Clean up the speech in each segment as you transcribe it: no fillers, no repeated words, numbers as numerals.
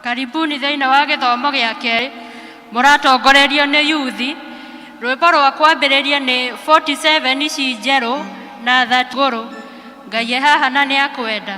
Karibuni thĩinĩ wa gĩthomo gĩa kerĩ mũratongorerio nĩ yuthi. Rwĩmbo rwa kwambĩrĩria nĩ 47 ici njerũ na 30. Ngai haha na nĩ akwenda.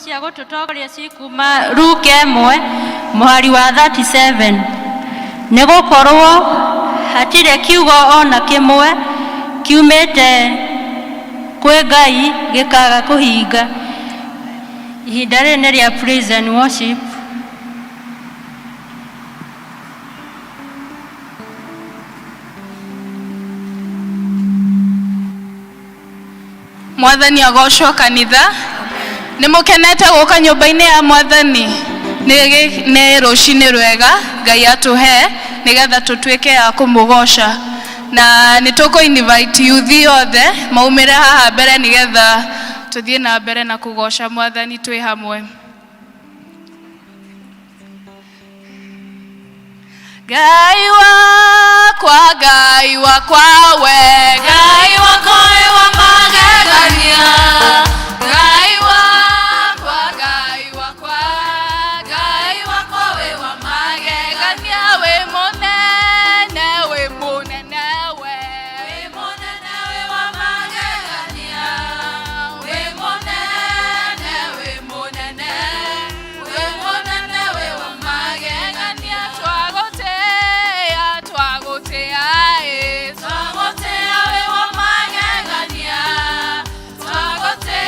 Cia gũtũtongoria cikuma Luke 1 mũhari wa 37. Nĩ gũkorwo hatirĩ kiugo ona kĩmwe kiumĩte kwĩ Ngai gĩkaga kũhinga. Ihinda rĩrĩ nĩ rĩa praise and worship. Mwathani agocwo kanitha. Nimukenete gũka nyũmba-inĩ ya Mwathani. Nĩ rũcinĩ rwega Ngai atũhe nĩgetha tũtuĩke ya kũmũgoca. Na nĩtũkũ invite youth yothe maumĩre haha mbere nĩgetha tũthiĩ na mbere na kũgoca Mwathani twĩ hamwe. Ngai wakwa we, Ngai wakwa wa magegania. Twagotea we wa magegania, twagotea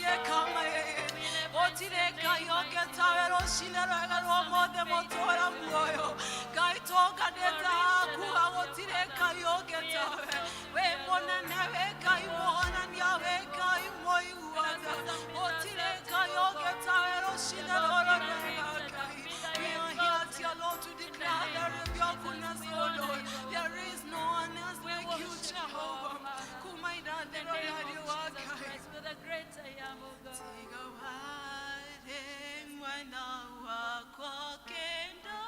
ye kama yeye otire kayo ketawero shilero egaro mode motora muoyo kaitoka deta kuwa otire kayo ketawe we mona newe kai mona nyawe kai moi uada otire kayo ketawero shilero kai. We are here, dear Lord, to declare there is your goodness, O Lord. There is no one else like you, Jehovah. Kumaida dero radio wakai. The great I am, O God. Tigawale mwana wako kendo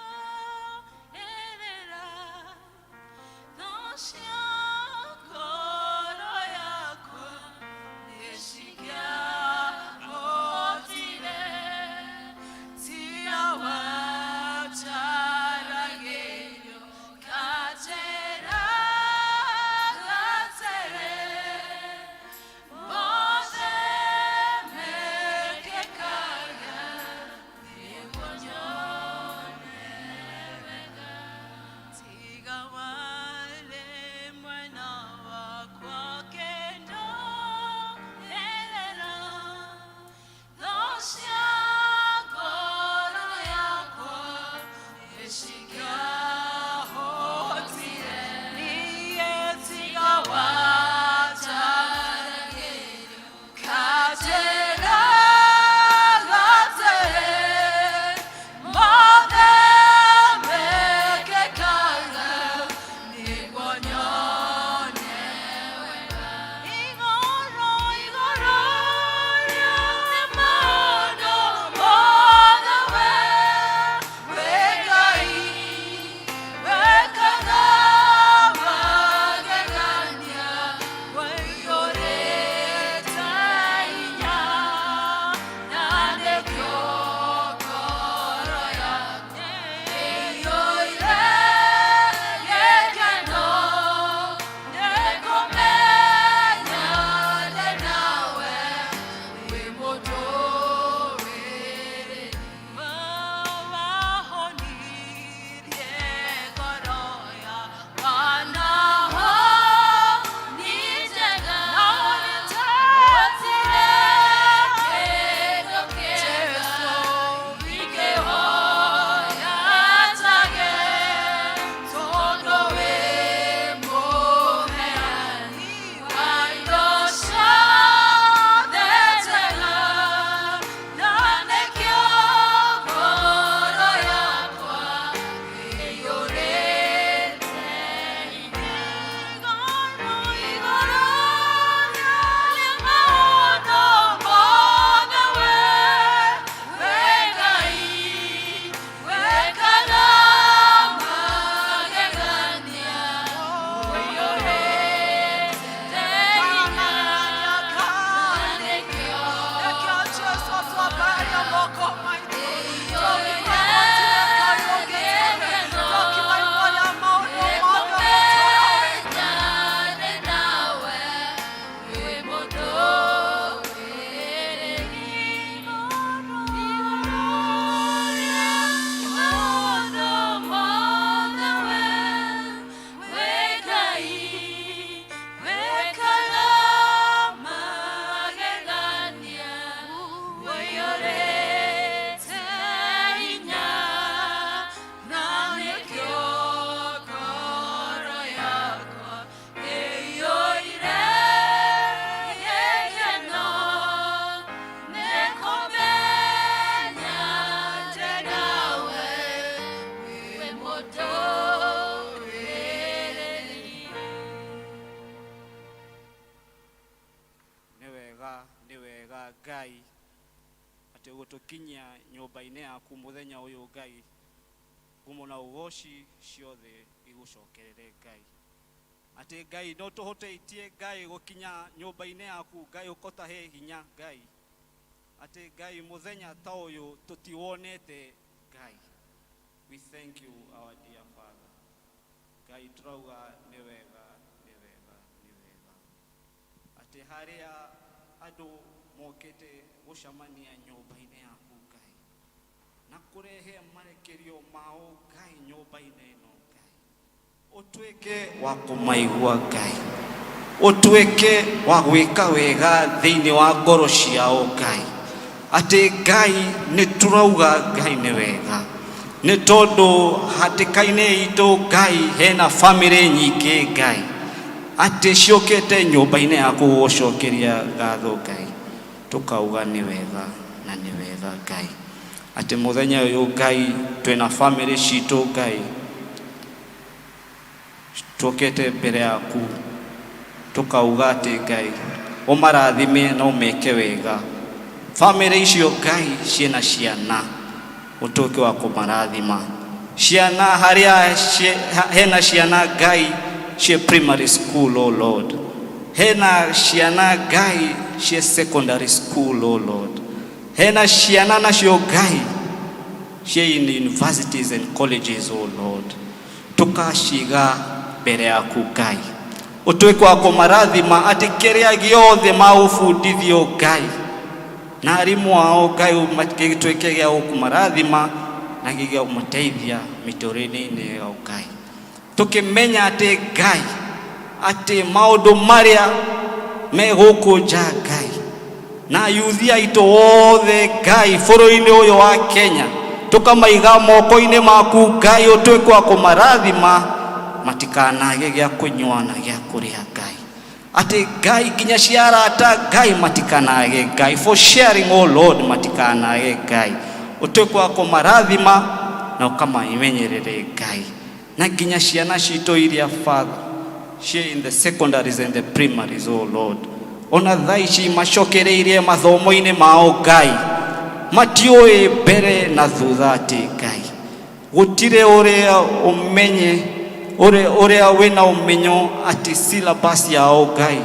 erera nosha koro yako eshikia otile tiawa charageyo katera gatere mose mekekaya nibonyone vega tigawale mwana wako kendo elera dosya koro yako eshikia hotire niye tigawacha katera gatere mode mekekaya nibonyone igoro nemono mode wegai wekana magegania wayoreta inya nane kyokoro yake yoire yekeno nekomenya nenawe wimotowere wawahonirie koroya wanaho nitega naonitazire Jesu wikehoya tage todo wemoheani waidosha detega nanekyo koro yakwa eyorete igoro nyalemano monawe wegai wekana magegania oyorete nanekyo Jesu twabaya moko maite niwega Ngai ati gutukinya nyumba-ini yaku muthenya uyu Ngai ngumo na ugoci ciothe igucokerere Ngai ati Ngai no tuhoteitie Ngai gukinya nyumba-ini yaku Ngai ukotahe hinya Ngai ati Ngai muthenya ta uyu tutiwonete Ngai. We thank you our dear Father. Ngai turauga ni wega ati haria andu mokete gucamania nyumba-ini yaku Ngai na kurehe marekerio mao Ngai nyumba-ini ino Ngai Utuike wa kumaigua Ngai, utuike wa gwika wega thiini wa ngoro ciao Ngai, ati Ngai ni turauga Ngai ni wega, ni tondu hatikaine itu Ngai hena family nyingi Ngai, ati ciokete nyumba-ini ya kugucokeria ngatho Ngai, tukauga ni wega na ni wega Ngai, ati muthenya uyu Ngai twina family citu Ngai, tuokete mbere yaku tukauga ati Ngai umarathime na umeke wega family icio Ngai ciena ciana, utuke wa kumarathima ciana haria hena ciana Ngai cie primary school, oh Lord, hena ciana Ngai cie secondary school, oh Lord, hena ciana nacio Ngai cie in universities and colleges, oh Lord, tukashiga mbere yaku Ngai, utuike wa kumarathima ati kiria giothe maufundithio Ngai na arimu wao Ngai magituike gia kumarathima na gigia umuteithia miturire-ini yao Ngai, tukimenya ati Ngai ati maundu maria me guku nja Ngai na yuthi aitu wothe Ngai bũrũri-inĩ ũyũ wa Kenya tukamaiga moko-ini maku Ngai, utuike wa kumarathima matikanage gya kunywa na gya kuria Ngai, ati Ngai kinya ciarata Ngai matikanage Ngai, for sharing, oh Lord, matikanage Ngai, utuike wa kumarathima na ukamayimenyerere Ngai, na kinya ciana citu iria Father cie in the secondaries and the primaries, oh Lord, ona thaici macokereirie mathomo-ini mao Ngai, matioi mbere na thutha ati Ngai gutire uria umenye uria wina umenyo ati syllabus yao Ngai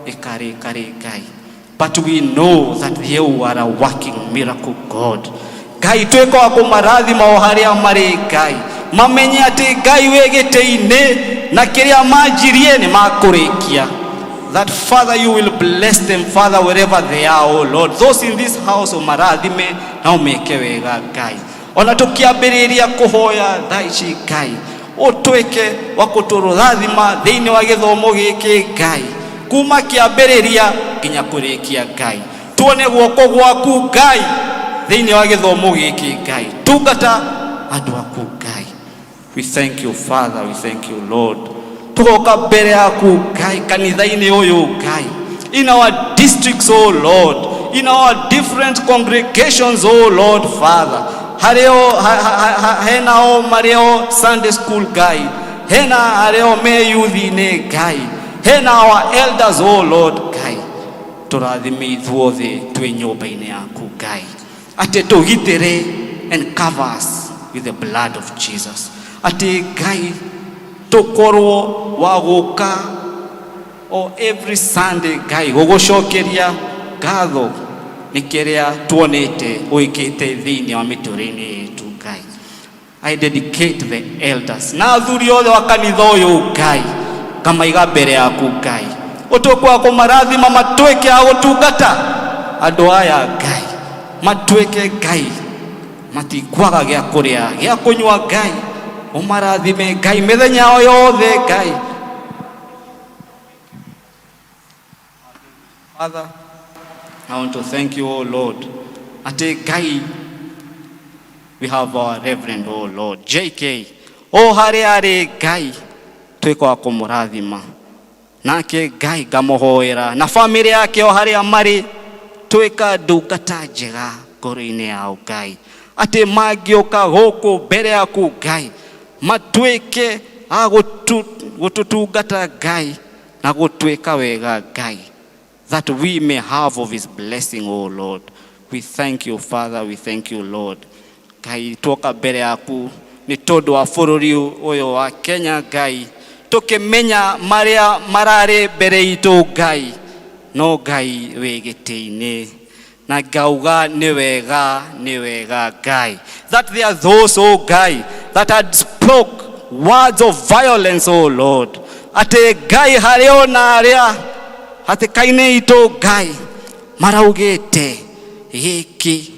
ikari Ngai, but we know that you are a working miracle God Ngai, tuike wa kumarathima o haria mari Ngai, mamenye ati Ngai wegete-ini na kiria manjirie ni makurikia, that Father you will bless them Father wherever they are, oh Lord, those in this house umarathime na umeke wega Ngai, ona tukiambiriria kuhoya thaici Ngai, utuike wa kuturathima thiini wa githomo giki Ngai, kuma kiambiriria nginya kurikia Ngai, tuone guoko gwaku Ngai thiini wa githomo giki Ngai, tungata andu aku Ngai. We thank you Father, we thank you Lord, tugoka mbere yaku Ngai kanitha-ini uyu Ngai, in our districts, oh Lord, in our different congregations, oh Lord Father, hareo henao mareo Sunday school Ngai, hena hareo me youth-ini Ngai, hena our elders, oh Lord Ngai, turathime ithuothe twi nyumba-ini yaku Ngai, ati tugitire and cover us with the blood of Jesus, ati Ngai tukorwo wa guka o every Sunday Ngai gugucokeria ngatho ni kiria tuonete uikite thiini wa miturire yetu Ngai. I dedicate the elders na athuri othe wa kanitha uyu Ngai, kamaiga mbere yaku Ngai, utuike wa kumarathima matuike a gutungata andu aya Ngai, matuike Ngai matikwaga gya kuria gya kunywa Ngai, umarathime Ngai mithenya yao yothe Ngai. Father, I want to thank you, oh Lord, ati Ngai we have our Reverend, oh Lord JK, oh haria ari Ngai tuike wa kumurathima nake Ngai ngamuhoera na family yake o haria mari, tuika ndungata njega ngoro-ini yao Ngai, ati magioka guku mbere yaku Ngai matuike a gututungata Ngai na gutuika wega Ngai, that we may have of his blessing, oh Lord. We thank you Father, we thank you Lord Ngai, tuoka mbere yaku ni tondu wa bururi uyu wa Kenya Ngai, tukimenya maria marari mbere itu Ngai, no Ngai wegete-ini na ngauga ni wega Ngai, that there are those, oh Ngai, that had spoke words of violence, oh Lord, ati Ngai hario na aria hatikaine itu Ngai maraugite giki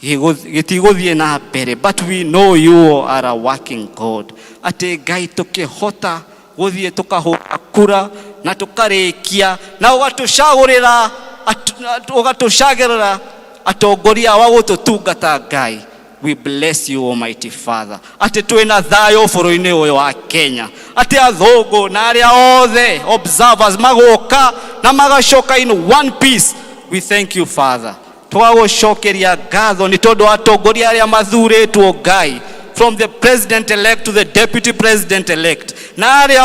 gĩtigũthiĩ na mbere, but we know you are a working God. Atĩ Ngai tũkĩhota gũthiĩ tũkahũra kura na tũkarĩkia na ũgatũcagĩrĩra atongoria wa gũtũtungata Ngai. We bless you, Almighty Father. Ati twina thayo bũrũri-inĩ ũyũ wa Kenya. Ati athũngũ na arĩa othe observers magoka na magacoka in one piece. We thank you, Father. Twagũcokeria ngatho nĩ tondũ atongoria arĩa mathurĩtwo Ngai, from the president elect to the deputy president elect, na arĩa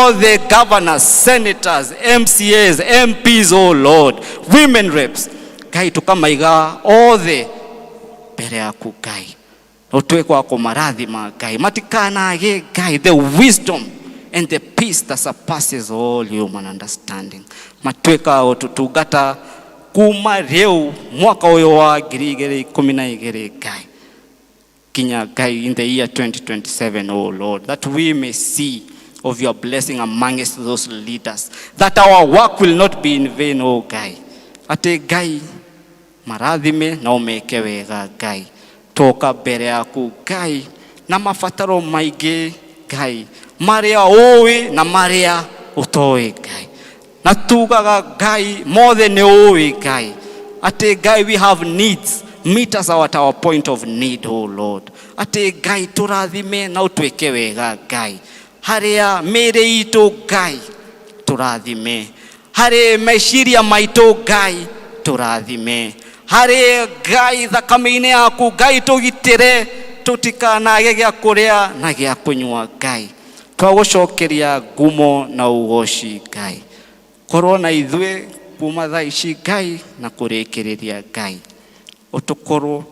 othe governors, senators, MCAs, MPs, oh Lord, women reps, Ngai tukamaiga othe mbere yaku Ngai. Ũtuĩke wa kũmarathima Ngai, matikanage Ngai the wisdom and the peace that surpasses all human understanding. Matuĩka wa gũtũtungata kuma rĩu mwaka ũyũ wa 2012 Ngai kinya Ngai in the year 2027, oh Lord, that we may see of your blessing amongst those leaders, that our work will not be in vain, oh Ngai. Ate Ngai marathime na umeke wega Ngai, toka mbere yaku Ngai na mabataro maingĩ Ngai, marĩa ũĩ na marĩa ũtoĩ Ngai, na tugaga Ngai mothe nĩ ũĩ Ngai. Ate Ngai we have needs, meet us at our point of need, oh Lord. Ate Ngai tũrathime na ũtwĩke wega Ngai, harĩa mĩĩrĩ itũ Ngai tũrathime, harĩ meciria maitũ Ngai tũrathime, harĩ Ngai thakame-inĩ yaku Ngai tũgitĩre tũtikanage gĩa kũrĩa na gĩa kũnyua Ngai. Twagũcokeria ngumo na ũgooci Ngai, korwo na ithuĩ kuma thaa ici Ngai na kũrĩkĩrĩria Ngai. Ũtũkorwo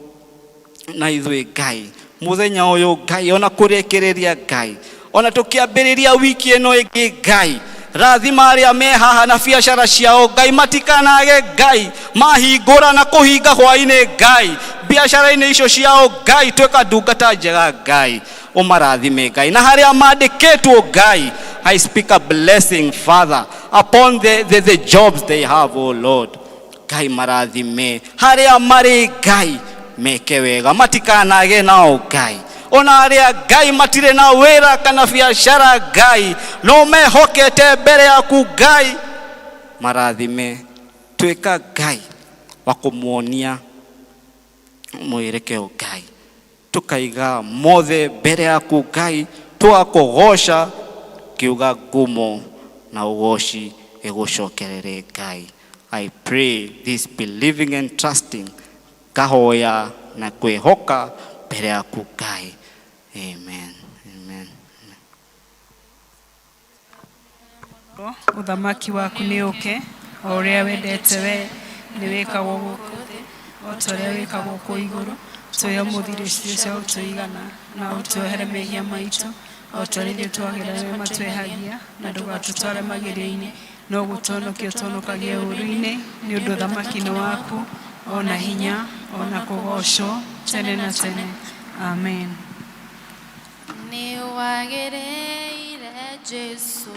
na ithuĩ Ngai mũthenya ũyũ Ngai, ona kũrĩkĩrĩria Ngai, ona tũkĩambĩrĩria wiki ĩno ĩngĩ Ngai. Rathima arĩa me haha na biacara ciao Ngai, matikanage Ngai, mahingũra na kũhinga hwaĩ-inĩ Ngai, biacara-inĩ icio ciao Ngai, twĩka ndungata njega Ngai, ũmarathime Ngai. Na harĩa mandĩkĩtwo Ngai, I speak a blessing, Father, upon the jobs they have, oh Lord. Ngai marathime, harĩa marĩ Ngai, meke wega, matikanage nao Ngai. Ona arĩa Ngai matire na wĩra kana biacara Ngai, no mehokete mbere yaku Ngai, marathime, twĩka Ngai wa kũmuonia mwĩrekeo Ngai, tukaiga mothe mbere yaku Ngai, twakũgoca kiuga ngumo na ũgoci ĩgũcokerere Ngai. I pray this believing and trusting, kahoya na kwĩhoka mbere yaku Ngai. Amen. Amen. Uthamaki waku nĩ ũke, o ũrĩa wendete we nĩ wĩkagwo gũkũ thĩ, o ta ũrĩa wĩkagwo kũu igũrũ. Tuoya mũthithũ cia ũtũigana na ũtuohere mehia maitũ, o ta ũrĩa ithuĩ twagĩrĩirwo matwehagia, na ndũgatũtware magerio-inĩ, no gũtũhonokia ũtũhonokagie ũũru-inĩ, nĩ ũndũ ũthamaki nĩ waku, ona hinya, ona kũgocwo tene na tene. Amen. Nĩ wagĩrĩire Jesu,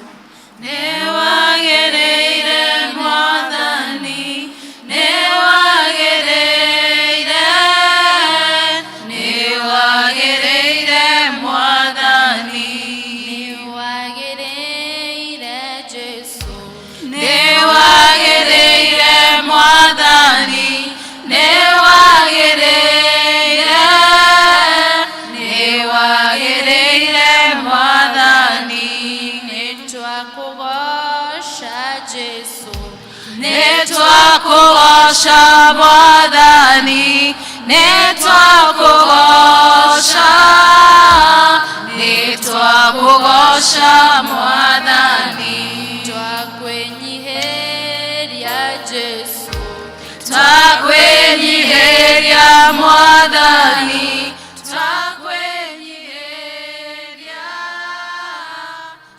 nĩ wagĩrĩire Mwathani, nĩ wagĩrĩire, nĩ wagĩrĩire Mwathani, nĩ wagĩrĩire Jesu, nĩ wagĩrĩire Mwathani, nĩ wagĩrĩire, nĩ wagĩrĩire Mwathani, nĩtwakũgoca Jesu, nĩtwakũgoca Mwathani, nĩtwakũgoca, nĩtwakũgoca Mwathani, twakwĩnyihĩria Jesu, twakwĩnyihĩria Mwathani, twakwĩnyihĩria,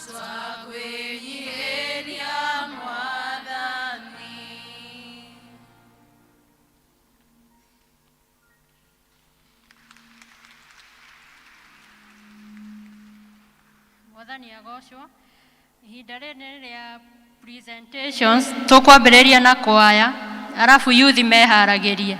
twakwĩnyihĩria Mwathani. Mwathani agocwo. Ihinda rĩrĩ rĩa presentations tũkwambĩrĩria na kwaya, arabu youth meharagĩrie.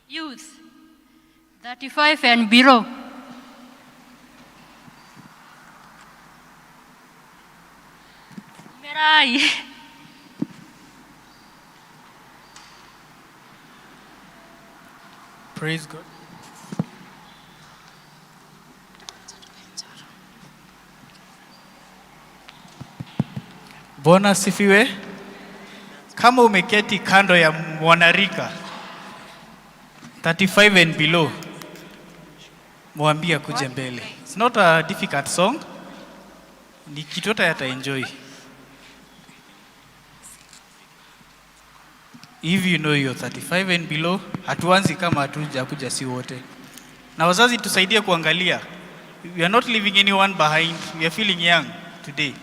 Youth 35 and below. Merai. Praise God. Bwana asifiwe. Kama umeketi kando ya mwanarika 35 and below, mwambie kuje mbele. It's not a difficult song. Ni kitu yata enjoy. If you know you're 35 and below, hatuanzi kama hatuja kuja si wote. Na wazazi tusaidie kuangalia. We are not leaving anyone behind. We are feeling young today.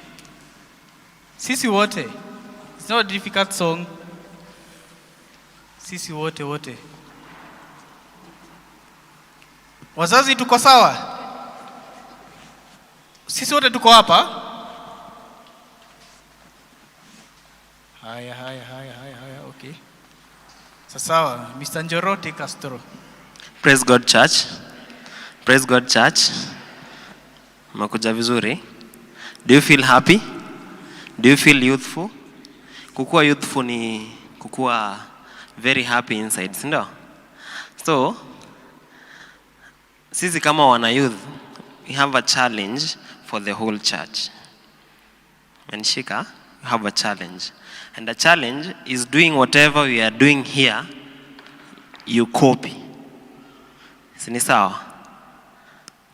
Sisi wote. It's not a difficult song. Sisi wote. Wazazi tuko sawa? Sisi wote tuko hapa? Haya, okay. Sawa, Mr. Njoro, take us through. Praise God Church. Praise God Church. Makuja vizuri. Do you feel happy? Do you feel youthful? Kukua youthful ni kukua very happy inside, si ndio? So, sisi kama wana youth, we have a challenge for the whole church. Manishika, we have a challenge. And the challenge is doing whatever we are doing here, you copy. Sini sawa?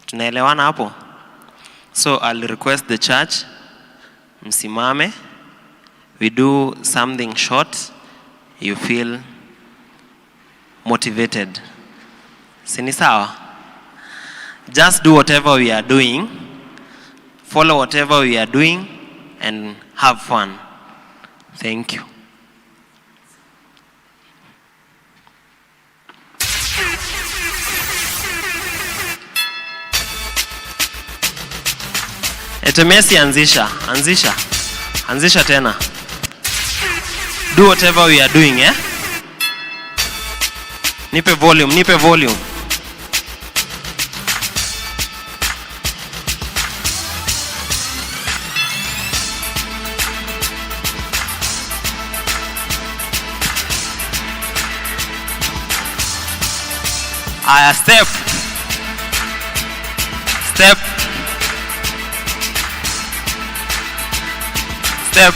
Tunaelewana hapo? So I'll request the church, msimame, we do something short, you feel motivated. Sini sawa? Just do whatever we are doing follow whatever we are doing and have fun. Thank you. Messi, anzisha tena. Do whatever we are doing, eh? Nipe volume. Step.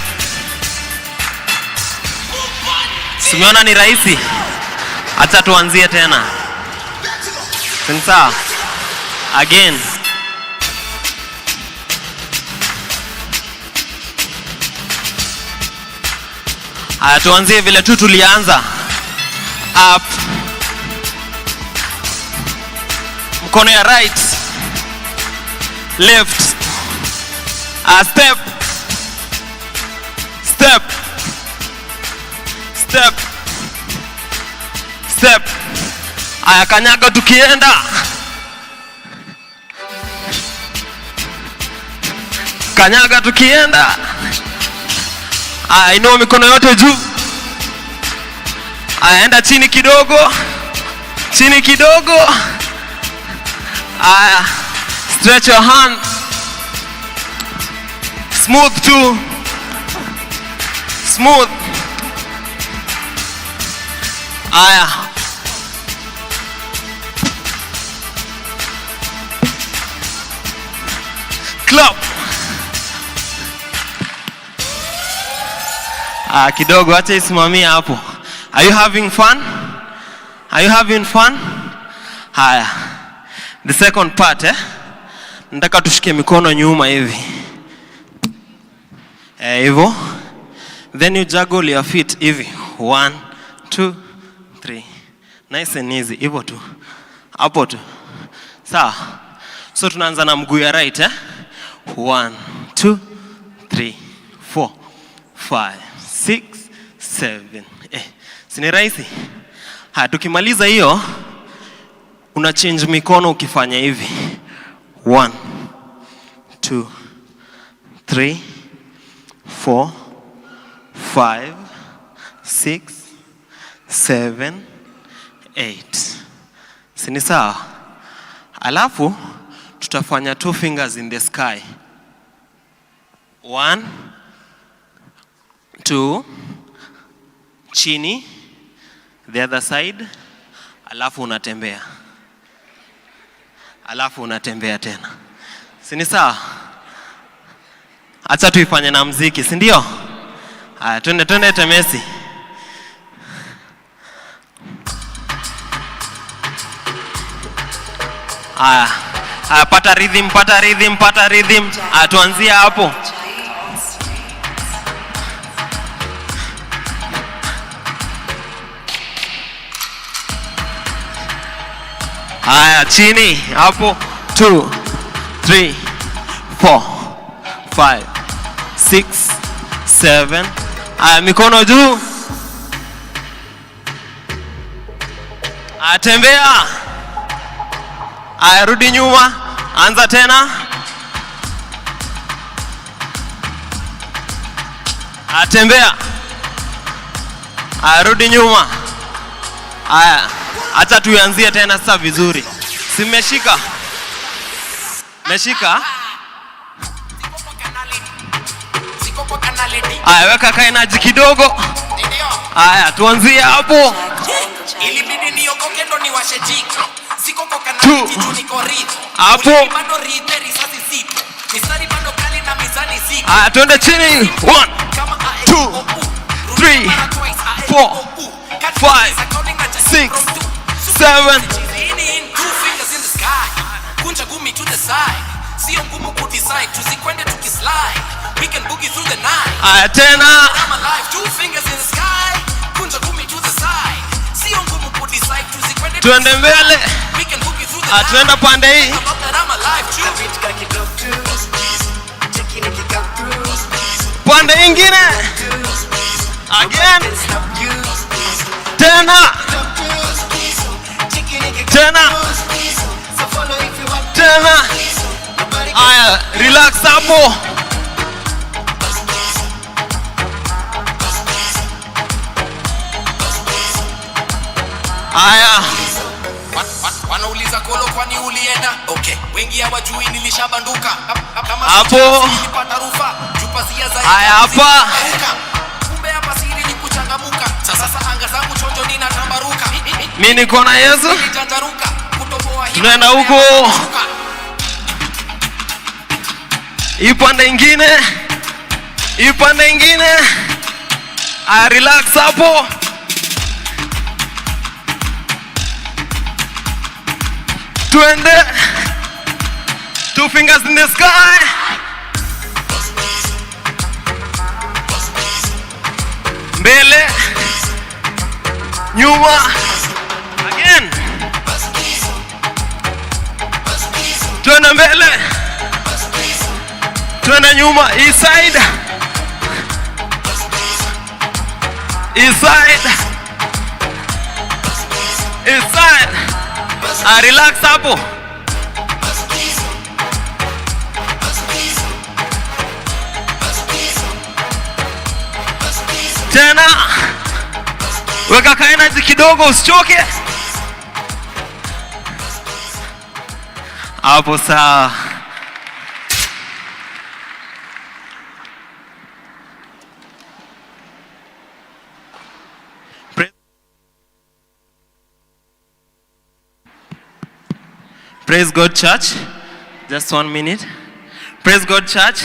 Simeona ni rahisi. Acha tuanzie tena. Sawa. Again. Tuanzie vile tu tulianza. Up. Mkono ya right. Left. Step. Kanyaga tukienda. Inua mikono yote juu. Enda chini kidogo. Stretch your hand. Smooth too. Clap. Kidogo acha isimamia hapo. Are you having fun? Haya. The second part, nataka tushike mikono nyuma hivi. Hivyo. Then you juggle your feet hivi. 1, 2, 3. Nice and easy. Hivyo tu. Hapo tu. Sawa. So tunaanza na mguu ya right, 1, 2, 3, 4, 5, 6, 7. Sini rahisi? Tukimaliza hiyo una change mikono ukifanya hivi. 1, 2, 3, 4, 5, 6, 7, 8. Sini sawa? Alafu tutafanya 2 fingers in the sky. 1, 2, chini, the other side, alafu unatembea tena. Sini sawa? Acha tuifanye na muziki, si ndio? Twende Messi. Pata rhythm. Tuanzie hapo. Chini hapo. 2, 3, 4, 5, 6, 7. Mikono juu. Tembea. Rudi nyuma. Anza tena. Tembea. Rudi nyuma. Acha tuanzie tena sasa vizuri. Simeshika. Weka kaenaji kidogo. Tuanzie hapo. Ilibidi niokoke ndo niwashe jiko. Siko kwa kanali kitu niko rito. Hapo. Bado rite risasi zipo. Mistari bado kali na mizani zipo. Twende chini. 1, 2, 3, 4, 5, 6, 7. Kunja gumi to the side. Sio ngumu kudecide. Tusikwende tukislide. We can boogie through the night. Tena. I'm alive. 2 fingers in the sky. Kunja gumi to the side. Sio ngumu kudecide. Tusikwende tuende mbele. We can boogie through the night. Tuenda pande hii. I'm alive too. Upande ingine. Again. Tena. Tena. Tena. Aya, relax hapo. Aya. Wanauliza kolo kwani ulienda? Okay, wengi hawajui nilishabanduka. Hapo. Nilipata rufa, chupazia zaidi. Aya hapa. Kumbe hapa siri ni kuchangamuka. Sasa anga zangu chonjo ninatambaruka. Mimi niko na Yesu. Nitajaruka, kutoboa hii. Tunaenda huko. Ipande ingine. Ipande ingine. Aya, relax hapo. Twende. 2 fingers in the sky. Mbele. Nyuma. Again. Twende mbele. Twende nyuma. East side. East side. East side. Relax hapo. Tena. Weka ka energy kidogo usichoke. Hapo sawa. Praise God, church. Just 1 minute. Praise God, church.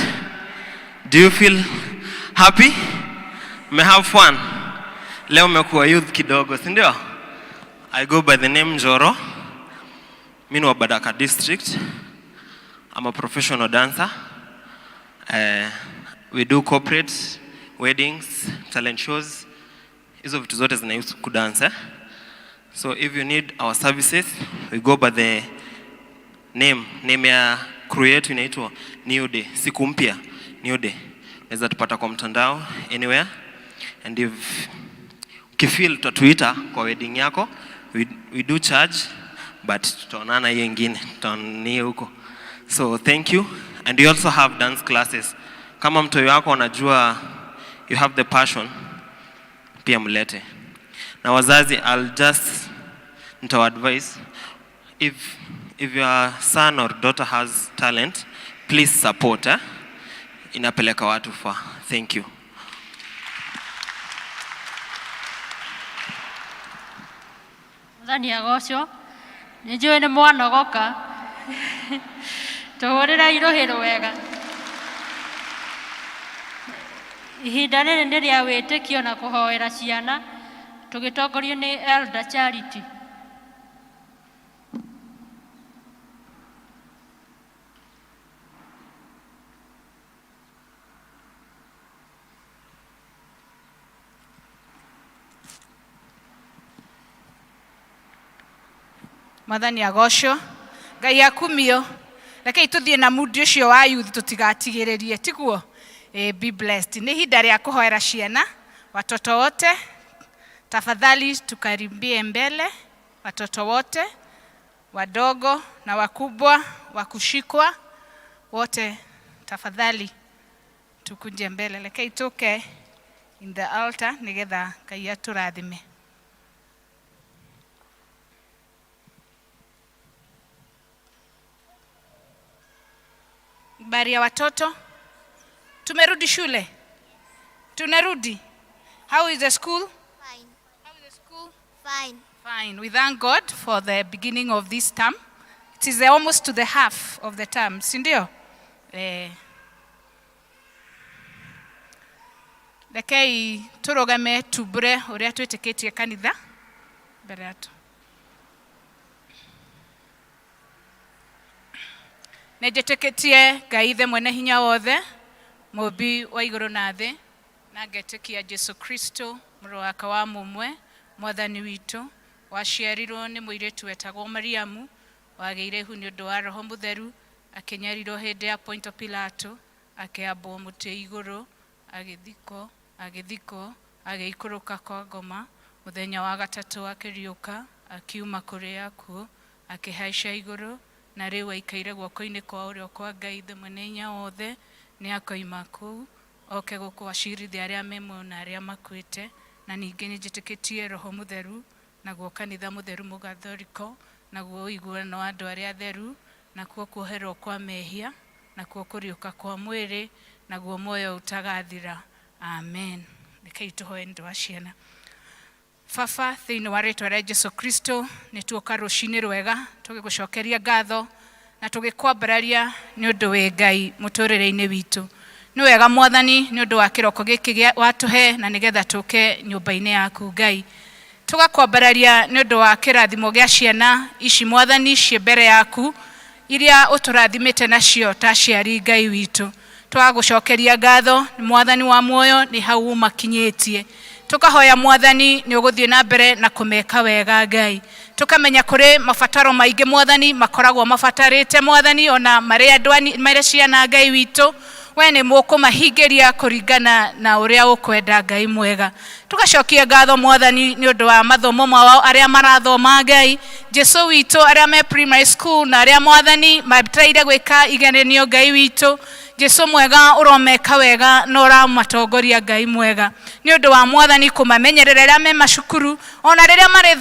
Do you feel happy? May have fun. Leo mekuwa youth kidogo, si ndio? I go by the name Njoro. Mimi ni wa Badaka district. I'm a professional dancer. We do corporate weddings, talent shows. Hizo vitu zote zinahusu kudance. So if you need our services, we go by the name ya crew yetu inaitwa New Day, siku mpya, New Day. Unaweza tupata kwa mtandao anywhere, and if ukifeel tutatuita kwa wedding yako, we do charge, but tutaonana hiyo nyingine, tutaonania huko. So thank you. And we also have dance classes. Kama mtoto wako anajua you have the passion, pia mlete. Na wazazi, I'll just advise, if your son or daughter has talent, please support. Inapeleka watu far. Thank you. Mwathani agocwo. Nĩnjũĩ nĩ mwanogoka. Tũhũrĩra irũhĩro wega. Ihinda rĩrĩ nĩ rĩa wĩtĩkio na kũhoera ciana, tũgĩtongorio nĩ Elder Charity. Mwathani agocwo. Ngai akumio. Reke ituthie na mudi ucio wa youth tutigatigiririe tiguo. Be blessed. Ni ihinda rĩa kuhoera ciana. Watoto wote tafadhali tukaribie mbele. Watoto wote wadogo na wakubwa wa kushikwa wote tafadhali tukuje mbele. Reke itoke in the altar nigetha Ngai aturathime. Habari ya watoto? Tumerudi shule? Tunarudi? How is the school? Fine. How is the school? Fine. Fine. We thank God for the beginning of this term. It is almost to the half of the term. Sindio? Rekei turogame tubure uria twitikitie kanitha mbere yatu. Nejetikitie Ngai ithe mwene hinya wothe, mũmbi wa igũrũ na thĩ, na ngetikia Jesu Kristo mũrũ wake wa mũmwe, mwathani witũ, waciarirwo nĩ mũirĩtu wetagwo Mariamu, wagĩire ihu nĩ ũndũ wa Roho Mũtheru, akĩnyarirwo hĩndĩ ya Ponto Pilato, akĩambwo mũtĩ igũrũ, agithiko agiikũrũka kwa ngoma mũthenya wa gatatũ akĩriũka akiuma kũrĩ akuũ akĩhaica igũrũ na rĩu aikaire guoko-inĩ kwa ũrĩo kwa Ngai Ithe Mwene wothe nĩ akoima kũu oke gũkũacirithia arĩa me muoyo na arĩa makuĩte na ningĩ nĩnjĩtĩkĩtie Roho Mũtheru naguo kanitha mũtheru mũgathoriko naguo ũiguano wa andũ arĩa atheru nakuo kuoherwo kwa mehia nakuo kũriũka kwa mwĩrĩ naguo muoyo ũtagathira. Amen. Rekei tũhoe nĩ ũndũ wa ciana. Baba, thĩinĩ wa rĩĩtwa rĩa Jesũ Kristo nĩ tuoka rũcinĩ rwega tũgĩgũcokeria ngatho na tũgĩkwambararia nĩ ũndũ wĩ Ngai mũtũrĩre-inĩ witũ. Nĩ wega Mwathani nĩ ũndũ wa kĩroko gĩkĩ watũhe na nĩgetha tũke nyũmba-inĩ yaku Ngai. Tũgakwambararia nĩ ũndũ wa kĩrathimo gĩa ciana ici Mwathani ciĩ mbere yaku iria ũtũrathimĩte nacio ta aciari Ngai witũ. Twagũcokeria ngatho Mwathani wa muoyo nĩ hau makinyĩtie. Tukahoya Mwathani nĩ ũgũthiĩ na mbere na kũmeka wega Ngai. Tukamenya kũrĩ mabataro maingĩ Mwathani makoragwo mabatarĩte Mwathani ona marĩ ciana Ngai witũ. We nĩ mũkũmahingĩria kũringana na ũrĩa ũkwenda Ngai mwega. Tugacokia ngatho Mwathani nĩ ũndũ wa mathomo mao arĩa marathoma Ngai. Jesũ witũ arĩa me primary school na arĩa Mwathani matereire gwĩka igeranio Ngai witũ. Jesũ mwega ũromeka wega na ũramatongoria Ngai mwega. Nĩ ũndũ wa Mwathani kũmamenyerera arĩa me macukuru ona rĩrĩa marĩ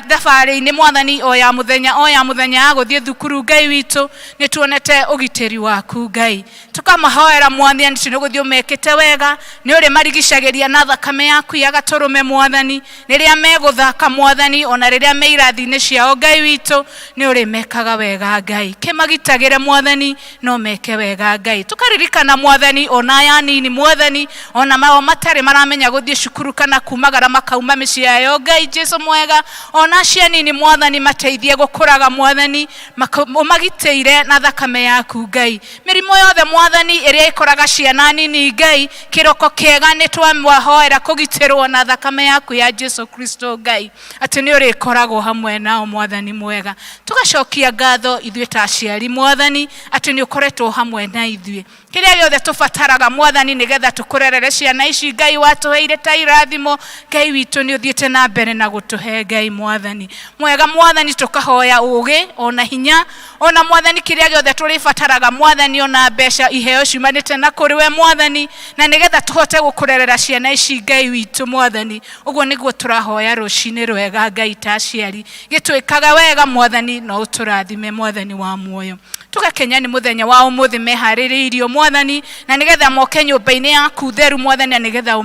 thabarĩ-inĩ Mwathani o ya mũthenya ya gũthiĩ thukuru Ngai witũ nĩ tuonete ũgitĩri waku Ngai. Tukamahoera Mwathani nĩ ũgũthiĩ ũmekĩte wega nĩ ũrĩ marigicagĩria na thakame yaku ya gatũrũme Mwathani rĩrĩa megũthaka Mwathani ona rĩrĩa me irathi-inĩ ciao Ngai witũ nĩ ũrĩ mekaga wega Ngai. Kĩmagitagĩre Mwathani no meke wega Ngai. Tukaririkana Mwathani ona aya nini Mwathani ona mao matarĩ maramenya gũthiĩ cukuru kana kumagara makauma mĩciĩ yao Ngai Jesũ mwega ona cia nini Mwathani mateithie gũkũraga Mwathani ũmagitĩire na thakame yaku Ngai. Mĩrimũ yothe Mwathani ĩrĩa ĩkoraga ciana nini Ngai kĩroko kĩega nĩ twamwahoera kũgitĩrwo na thakame yaku ya Jesũ Kristo Ngai atĩ nĩ ũrĩkoragwo hamwe nao Mwathani mwega. Tugacokia ngatho ithuĩ ta aciari Mwathani atĩ nĩ ũkoretwo hamwe na ithuĩ. Kĩrĩa gĩothe tũbataraga Mwathani nĩgetha tũkũrerere ciana ici Ngai watũheire ta irathimo Ngai witũ nĩ ũthiĩte na mbere na gũtũhe Ngai Mwathani mwega. Mwathani tũkahoya ũgĩ ona hinya ona Mwathani kĩrĩa gĩothe tũrĩbataraga Mwathani ona mbeca iheo ciumanĩte na kũrĩ we Mwathani na nĩgetha tũhote gũkũrerera ciana ici Ngai witũ Mwathani. Ũguo nĩguo tũrahoya rũcinĩ rwega Ngai ta aciari gĩtwĩkaga wega Mwathani no ũtũrathime Mwathani wa muoyo. Tugakenya nĩ mũthenya wa ũmũthĩ meharĩrĩirio Mwathani na nĩgetha moke nyũmba-inĩ yaku theru Mwathani na nĩgetha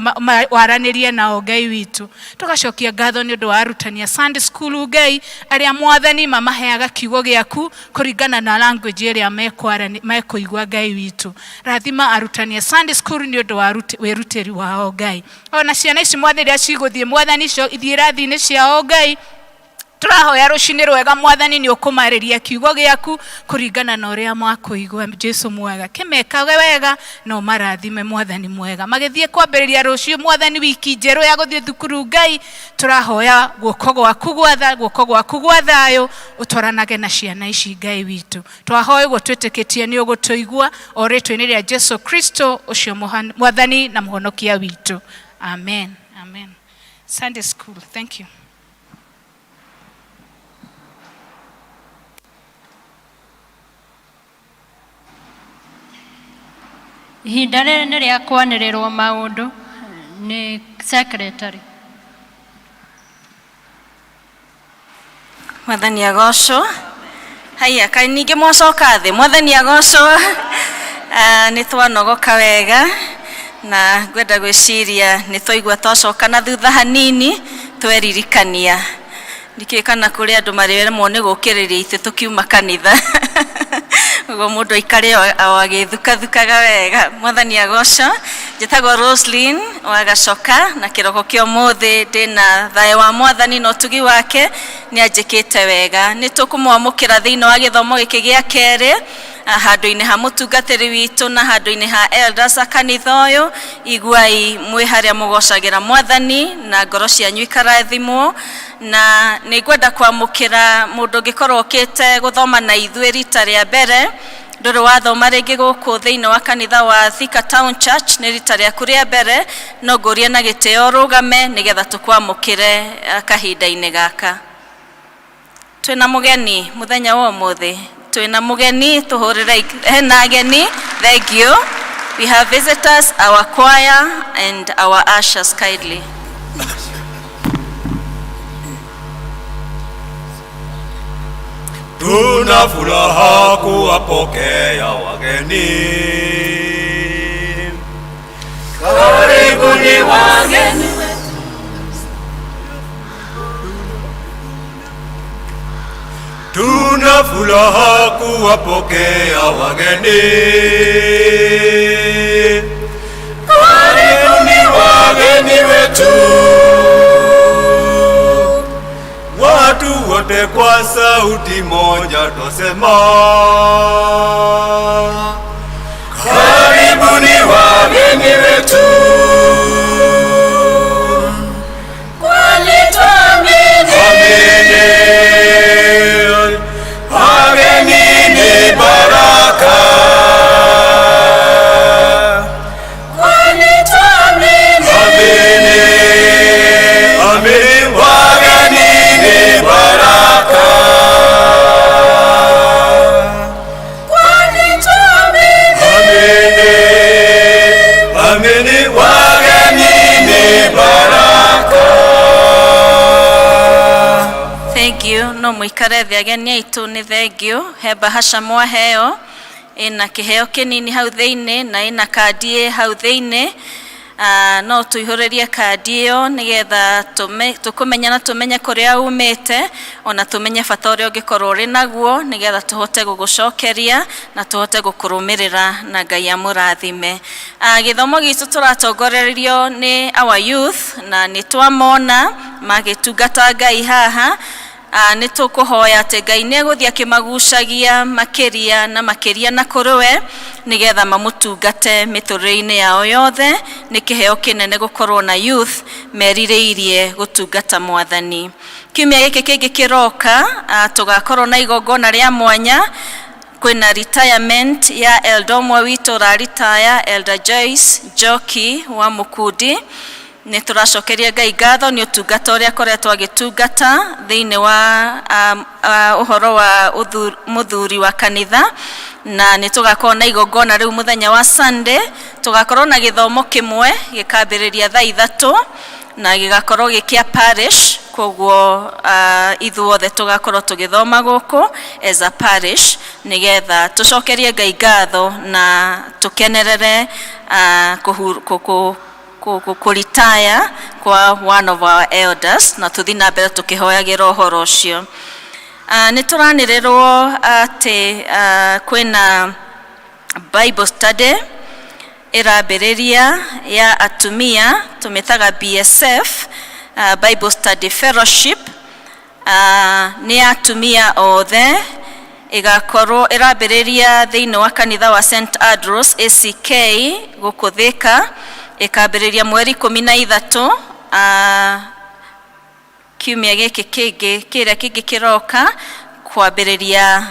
waranĩrie nao Ngai witũ. Tugacokia ngatho nĩ ũndũ wa arutani a Sunday school Ngai arĩa Mwathani mamaheaga kiugo gĩaku kũringana na language ĩrĩa mekũigua Ngai witũ. Rathima arutani a Sunday school nĩ ũndũ wa wĩrutĩri wao Ngai. Ona ciana ici Mwathani rĩrĩa cigũthiĩ Mwathani ithiĩ irathi-inĩ ciao Ngai tũrahoya rũcinĩ rwega Mwathani nĩ ũkũmarĩria kiugo gĩaku kũringana na ũrĩa makũigua Jesũ mwega. Kĩmekage wega na ũmarathime Mwathani mwega. Magĩthiĩ kwambĩrĩria rũciũ Mwathani wiki njerũ ya gũthiĩ thukuru Ngai tũrahoya guoko gwaku gwa thayũ ũtwaranage na ciana ici Ngai witũ. Twahoya ũguo twĩtĩkĩtie nĩ ũgũtũigua o rĩtwa-inĩ rĩa Jesũ Kristo ũcio Mwathani na mũhonokia witũ. Amen. Amen. Sunday school. Thank you. Ihinda rĩrĩ nĩ rĩa kwanĩrĩrwo maũndũ nĩ secretary. Mwathani agocwo. Haya kai ningĩ mwacoka thĩ. Mwathani agocwo. Nĩ twanogoka wega na ngwenda gwĩciria nĩ twaigua twacoka na thutha hanini tweririkania. Ndikĩkana kũrĩ andũ marĩremwo nĩ gũkĩrĩria ithuĩ tũkiuma kanitha. Ũguo mũndũ aikare agĩthukathukaga wega. Mwathani agocwo. Njĩtagwo Roslyn wa Gacoka na kĩroko kĩa ũmũthĩ ndĩna thayũ wa Mwathani na ũtugi wake nĩ anjĩkĩte wega. Nĩ tũkũmwamũkĩra thĩinĩ wa gĩthomo gĩkĩ gĩa kerĩ handũ-inĩ ha mũtungatĩri witũ na handũ-inĩ ha elders a kanitha ũyũ. Iguai mwĩ harĩa mũgocagĩra Mwathani na ngoro cianyu ikarathimwo. Na nĩ ngwenda kwamũkĩra mũndũ ũngĩkorwo ũkĩte gũthoma na ithuĩ rita rĩa mbere ndore wathoma rĩngĩ gũkũ thĩinĩ wa kanitha wa Thika Town Church nĩ rita rĩaku rĩa mbere no ngũrie na gĩtĩo rũgame nĩgetha tũkwamũkĩre kahinda-inĩ gaka. Twĩna mũgeni mũthenya wa ũmũthĩ, twĩna mũgeni tũhũrĩre hena ageni. Thank you. We have visitors, our choir and our ushers kindly. Tuna furaha kuwapokea wageni. Karibuni wageni wetu. Tuna furaha kuwapokea wageni. Karibuni wageni wetu. Watu wote kwa sauti moja twasema, karibuni wageni wetu. Kwani tuamini, wageni ni baraka. kwani tuamini, wageni ni baraka. kwani tuamini, wageni ni baraka. Thank you. No muikare thĩ ageni aitũ nĩ thank you. He bahasha mwaheo ĩna kĩheo kĩnini hau thĩinĩ na ĩna kandi hau thĩinĩ. No tũihũrĩrie kandi ĩyo nĩgetha tũkũmenya na tũmenye kũrĩa umĩte, ona tũmenye bata ũrĩa ũngĩkorwo ũrĩ naguo nĩgetha tũhote gũgũcokeria na tũhote gũkũrũmĩrĩra na Ngai amũrathime. Gĩthomo gitũ tũratongorerio nĩ our youth na nĩ twamona magĩtungata Ngai haha. Nĩ tũkũhoya atĩ Ngai nĩ egũthiĩ akĩmagucagia makĩria na makĩria na kũrĩ we nĩgetha mamũtungate mĩtũrĩre-inĩ yao yothe. Nĩ kĩheo kĩnene gũkorwo na youth merirĩirie gũtungata Mwathani. Kiumia gĩkĩ kĩngĩ kĩroka tũgakorwo na igongona rĩa mwanya. Kwĩna retirement ya elder ũmwe witũ ũraritaya, Elder Joyce Njoki wa Mũkundi. Nĩ tũracokeria Ngai ngatho nĩ ũtungata ũrĩa akoretwo agĩtungata thĩinĩ wa ũhoro wa mũthuri wa kanitha, na nĩ tũgakorwo na igongona rĩu mũthenya wa Sunday. Tũgakorwo na gĩthomo kĩmwe gĩkambĩrĩria thaa 3 na gĩgakorwo gĩkĩa parish, koguo ithuothe tũgakorwo tũgĩthoma gũkũ as a parish nĩgetha tũcokerie Ngai ngatho na tũkenerere kuritaya kwa one of our elders na tuthi na mbere tukihoyagĩra ũhoro ũcio. Nĩ tũranĩrĩrwo atĩ kwĩna Bible study ĩrambĩrĩria ya atumia tũmĩtaga BSF, Bible Study Fellowship. Nĩ atumia othe, ĩgakorwo ĩrambĩrĩria thĩinĩ wa kanitha wa St. Andrews ACK gũkũ Thika. Ĩkambĩrĩria mweri 13 kiumia gĩkĩ kĩrĩa kĩngĩ kĩroka kwambĩrĩria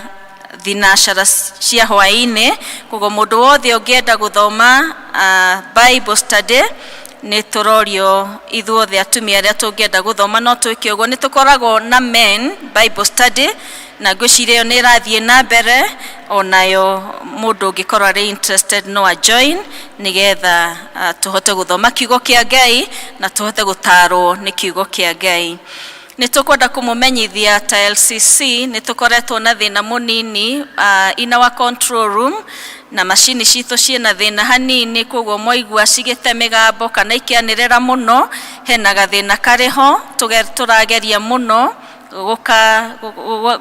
thinacara cia hwaĩ-inĩ. Koguo mũndũ wothe ũngĩenda gũthoma Bible study nĩ tũrorio ithuothe atumia arĩa tũngĩenda gũthoma no twĩke ũguo. Nĩ tũkoragwo na men Bible study na ngwĩciria nĩ ĩrathiĩ na mbere, onayo mũndũ ũngĩkorwo arĩ interested no a join nĩgetha tũhote gũthoma kiugo kĩa Ngai na tũhote gũtarwo nĩ kiugo kĩa Ngai. Nĩ tũkwenda kũmũmenyithia ta LCC nĩ tũkoretwo na thĩna mũnini in our control room na macini citũ ciĩna thĩna hanini, koguo mwaigua cigĩte mĩgambo kana ikĩanĩrĩra mũno, hena gathĩna karĩho tũrageria mũno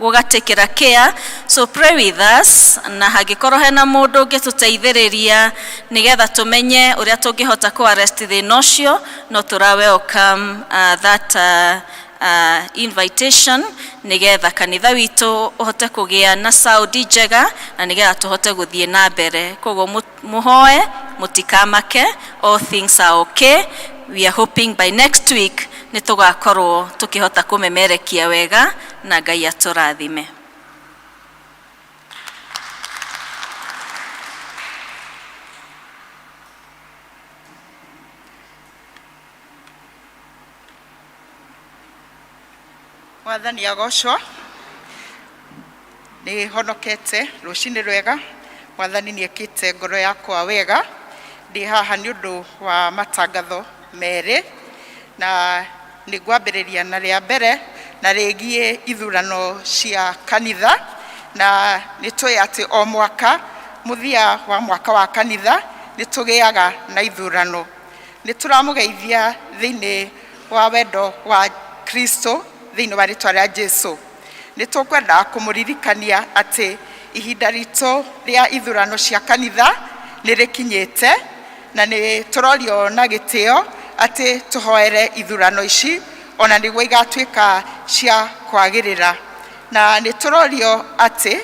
gũgatĩkĩra care. So pray with us, na hangĩkorwo hena mũndũ ũngĩtũteithĩrĩria nĩgetha tũmenye ũrĩa tũngĩhota kũ-arrest thĩna ũcio, no tũra welcome that invitation nĩgetha kanitha witũ ũhote kũgĩa na saudi njega na nĩgetha tũhote gũthiĩ na mbere. Koguo mũhoe mũtikamake, all things are okay. We are hoping by next week nĩ tũgakorwo tũkĩhota kũmemerekia wega na Ngai atũrathime. Mwathani agocwo ni honokete rucini rwega. Mwathani ni ekite ngoro yakwa wega. Ndi haha ni undu wa matangatho mere na ni gwambiriria na ria mbere na regie ithurano cia kanitha, na ni tui ati o mwaka muthia wa mwaka wa kanitha ni tugiaga na ithurano. Ni turamugeithia thiini wa wendo wa Kristo thiini wa ritwa ria Jesu. Ni tukwenda kumuririkania ati ihinda rito ria ithurano cia kanitha ni rikinyite, na ni turorio na gitio ati tuhoere ithurano ici ona niguo igatuika cia kwagirira, na ni turorio ati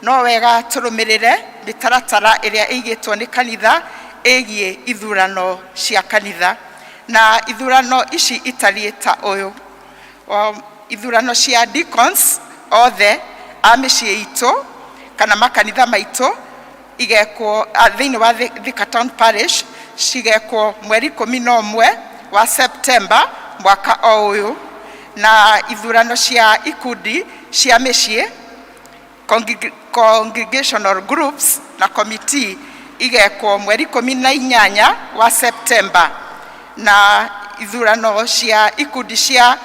no wega turumirire mitaratara iria igitwo ni kanitha egie ithurano cia kanitha. Na ithurano ici itariĩ ta uyu: ithurano cia deacons othe a mĩciĩ itũ kana makanitha maitũ igekwo thĩinĩ wa Thika Town Parish, cigekwo mweri 11 wa September mwaka o ũyũ. Na ithurano cia ikundi cia mĩciĩ, congregational groups na committee igekwo mweri 18 wa September. Na ithurano cia ikundi cia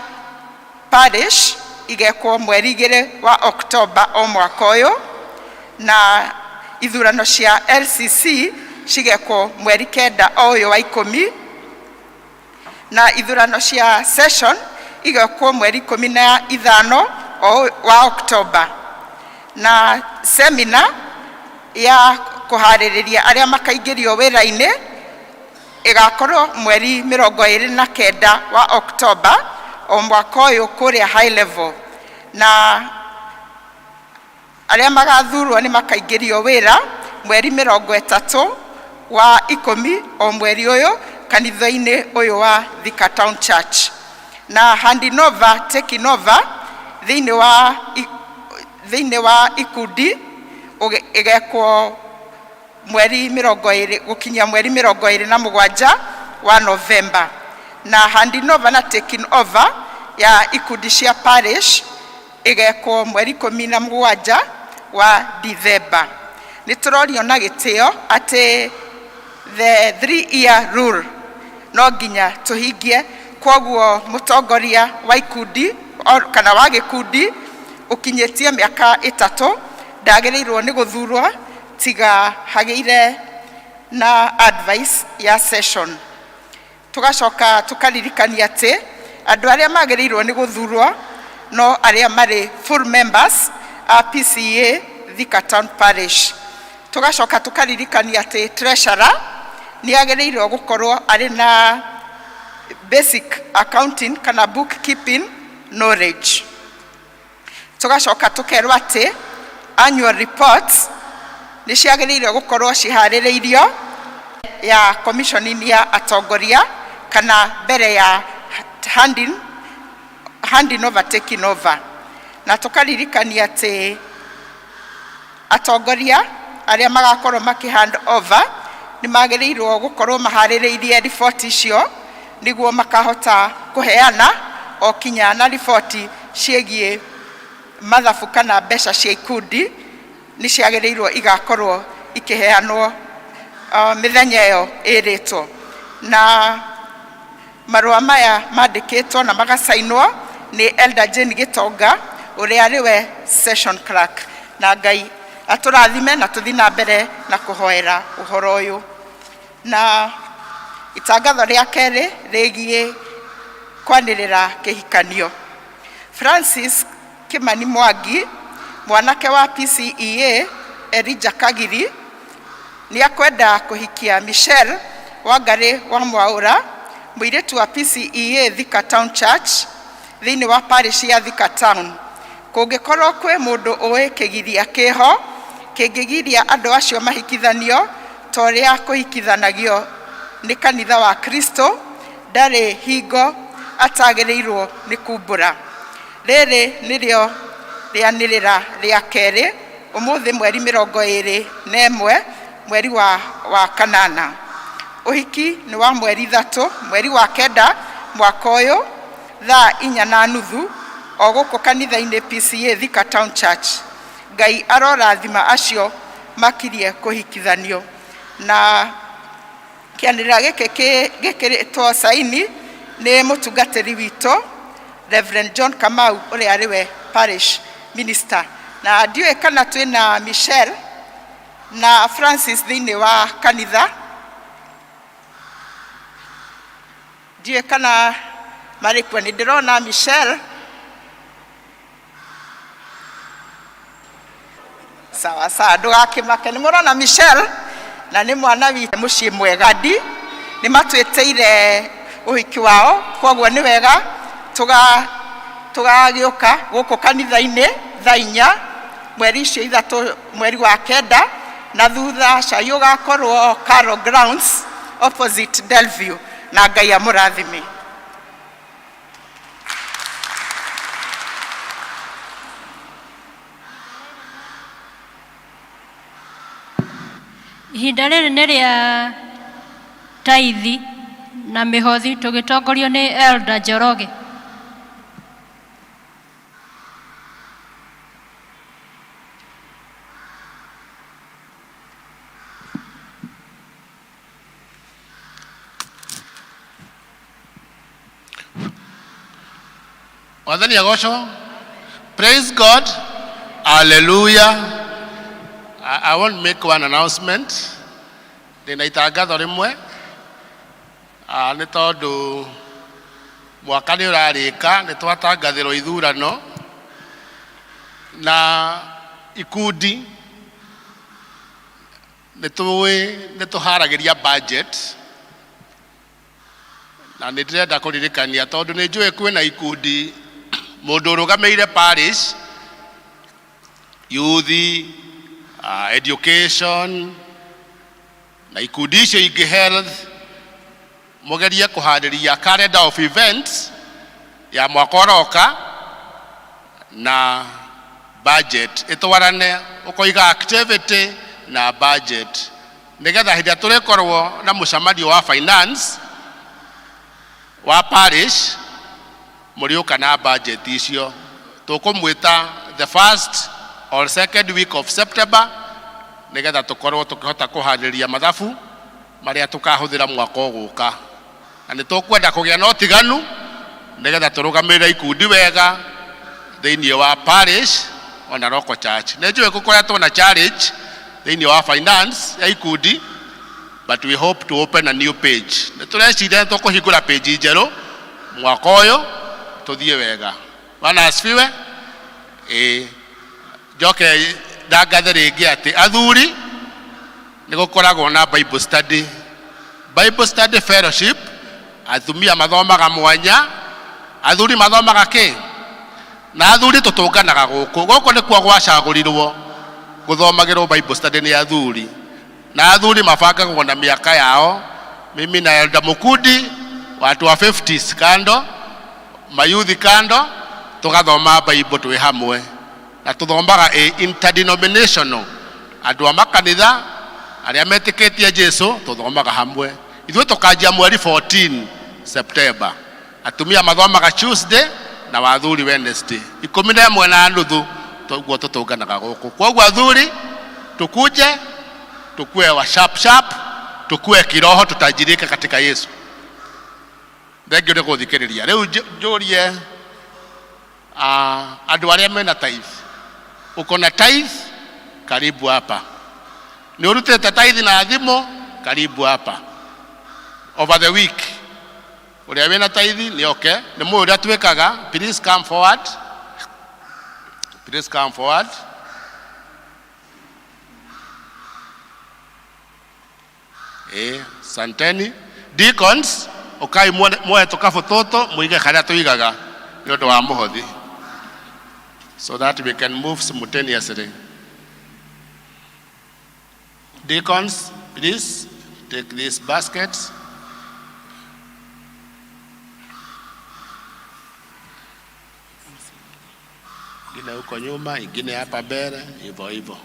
parish igekwo mweri 2 wa October o mwaka ũyũ. Na ithurano cia LCC cigekwo mweri 9 o ũyũ wa 10. Na ithurano cia session igekwo mweri 15 wa October. Na seminar ya kuhaririria aria makaingĩrio wĩra-inĩ igakorwo mweri 29 wa October o mwaka ũyũ kũrĩa high level. Na aria magathurwo ni makaingĩrio wĩra mweri 30 wa 10 o mweri ũyũ kanitha-inĩ ũyũ wa Thika Town Church. Na handing over, taking over thĩinĩ wa ikundi igekwo mweri 20 gukinya mweri 27 wa November. Na handing over na taking over ya ikundi cia parish igekwo mweri 17 wa December. Ni turorio na gitio ati the 3-year rule no nginya tuhingie, kwoguo mutongoria wa ikundi kana wa gikundi ukinyetie miaka 3 ndagĩrĩirwo ni guthurwo tiga hagĩire na advice ya session. Tugacoka tukaririkania ati andu aria magĩrĩirwo ni guthurwo no aria mari full members a P.C.E.A Thika Town Parish. Tugacoka tukaririkania ati treasurer ni agĩrĩirwo gukorwo ari na basic accounting kana bookkeeping knowledge. Tugacoka tukerwo ati annual reports ni ciagĩrĩirwo gukorwo ciharĩrĩirio ya commissioning ya atongoria kana mbere ya handing over, taking over. Na tukaririkania ati atongoria aria magakorwo maki hand over ni magĩrĩirwo gukorwo maharĩrĩirie report icio niguo makahota kuheana o kinya na report ciegie mathabu kana mbeca cia ikundi ni ciagĩrĩirwo igakorwo ikiheanwo mĩthenya ĩyo ĩrĩtwo. Na marũa maya mandĩkĩtwo na magasainwo ni Elder Jane Gitonga uria ariwe session clerk. Na Ngai aturathime na tuthi na mbere na kuhoera uhoro uyu. Na itangatho ria keri rigie kwanirira kihikanio. Francis Kimani Mwangi, mwanake wa P.C.E.A Elijah Kagiri, ni akwenda kuhikia Michelle Wangari wa Mwaura, muiretu wa P.C.E.A Thika Town Church thiini wa parish ya Thika Town. Kungikorwo kwi mundu uwe kigiria kiho kingigiria andu acio mahikithanio toria kuhikithanagio ni kanitha wa Kristo, ndari hingo atagĩrĩirwo ni kumbura. Riri nirio rianirira ria keri umuthi mweri 21 mweri wa kanana. Uhiki ni wa mweri 3 mweri wa 9 mwaka uyu thaa 4:30 o gũkũ kanitha-inĩ P.C.E.A Thika Town Church. Ngai arorathima acio makirie kũhikithanio. Na kĩanĩrĩra gĩkĩ gĩkĩrĩtwo saini nĩ mũtungatĩri witũ Reverend John Kamau ũrĩa arĩ we parish minister. Na ndiũĩ kana twĩna Michelle na Francis thĩinĩ wa kanitha. Ndiũĩ kana marĩ kuo. Nĩ ndĩrona Michelle. Sawa sawa, ndũgakĩmake. Nĩ mũrona Michelle na nĩ mwana witũ mũciĩ mwega. Nĩ matwĩtĩire ũhiki wao, koguo nĩ wega tũgagĩũka gũkũ kanitha-inĩ thaa 4 mweri icio 3 mweri wa 9, na thutha cai ũgakorwo Carol Grounds opposite Delview. Na Ngai amũrathime. Ihinda rĩrĩ nĩ rĩa taithi na mĩhothi, tũgĩtongorio nĩ Elder Njoroge. Wathani agocwo. Praise God. Hallelujah. I want to make one announcement. Ndĩna itangatho rĩmwe. Nĩ tondũ mwaka nĩ ũrarĩka, nĩ twatangathĩrwo ithurano na ikundi nĩ tũharagĩria budget, na nĩ ndĩrenda kũririkania tondũ nĩ njũĩ kwĩna ikundi mũndũ ũrũgamĩrĩire parish, youth, education na ikundi icio ingĩ health, mũgerie kũharĩria calendar of events ya mwaka ũroka na budget ĩtwarane, ũkoiga activity na budget, nĩgetha hĩndĩ ĩrĩa tũrĩkorwo na mũcemanio wa finance wa parish mũrĩũka na budget icio. Tũkũmwĩta the first or second week of September, nĩgetha tũkorwo tũkĩhota kũharĩria mathabu marĩa tũkahũthĩra mwaka ũgũka. Na nĩ tũkwenda kũgĩa na ũtiganu nĩgetha tũrũgamĩrĩre ikundi wega thĩinĩ wa parish ona local church. Nĩ njũĩ gũkoretwo na challenge thĩinĩ wa finance ya ikundi, but we hope to open a new page. Nĩ tũreciria tũkũhingũra page njerũ mwaka ũyũ tũthiĩ wega. Bwana asifiwe. Njoke ndangathe rĩngĩ atĩ athuri nĩ gũkoragwo na Bible study fellowship. Atumia mathomaga mwanya, athuri mathomaga kĩ? Na athuri tũtũnganaga gũkũ nĩkuo gwacagũrirwo gũthomagĩrwo Bible study nĩ athuri, na athuri mabangagwo na mĩaka yao. Mimi na Elder Mukundi watu wa 50s kando, mayuthi kando, tugathoma Bible twĩ hamwe, na tuthomaga interdenominational. Andũ a makanitha arĩa metĩkĩtie Jesu tuthomaga hamwe. Ithuĩ tũkanjia mweri 14 September. Atumia mathomaga Tuesday na wathuri Wednesday. 11:30 tũguo tũtũnganaga gũkũ. Koguo athuri tukuje tukue wa sharp, tukue kiroho, tutajirike katika Yesu. Thengio nĩ gũthikĩrĩria. Rĩu njũrie andũ arĩa mena tithe. Uko na tithe, karibu hapa. Nĩ ũrutĩte tithe na thimo, karibu hapa. Over the week, ũrĩa wĩna tithe nĩ okay. Nĩ mũĩ ũrĩa twĩkaga. Please come forward. Please come forward. Santeni. Deacons, ukai muoe tũkabũ tũtũ mũige harĩa tũigaga nĩ ũndũ wa mũhothi, so that we can move simultaneously. Deacons, please take these baskets. Ingine huko nyuma, ingine hapa mbele, hivyo hivyo.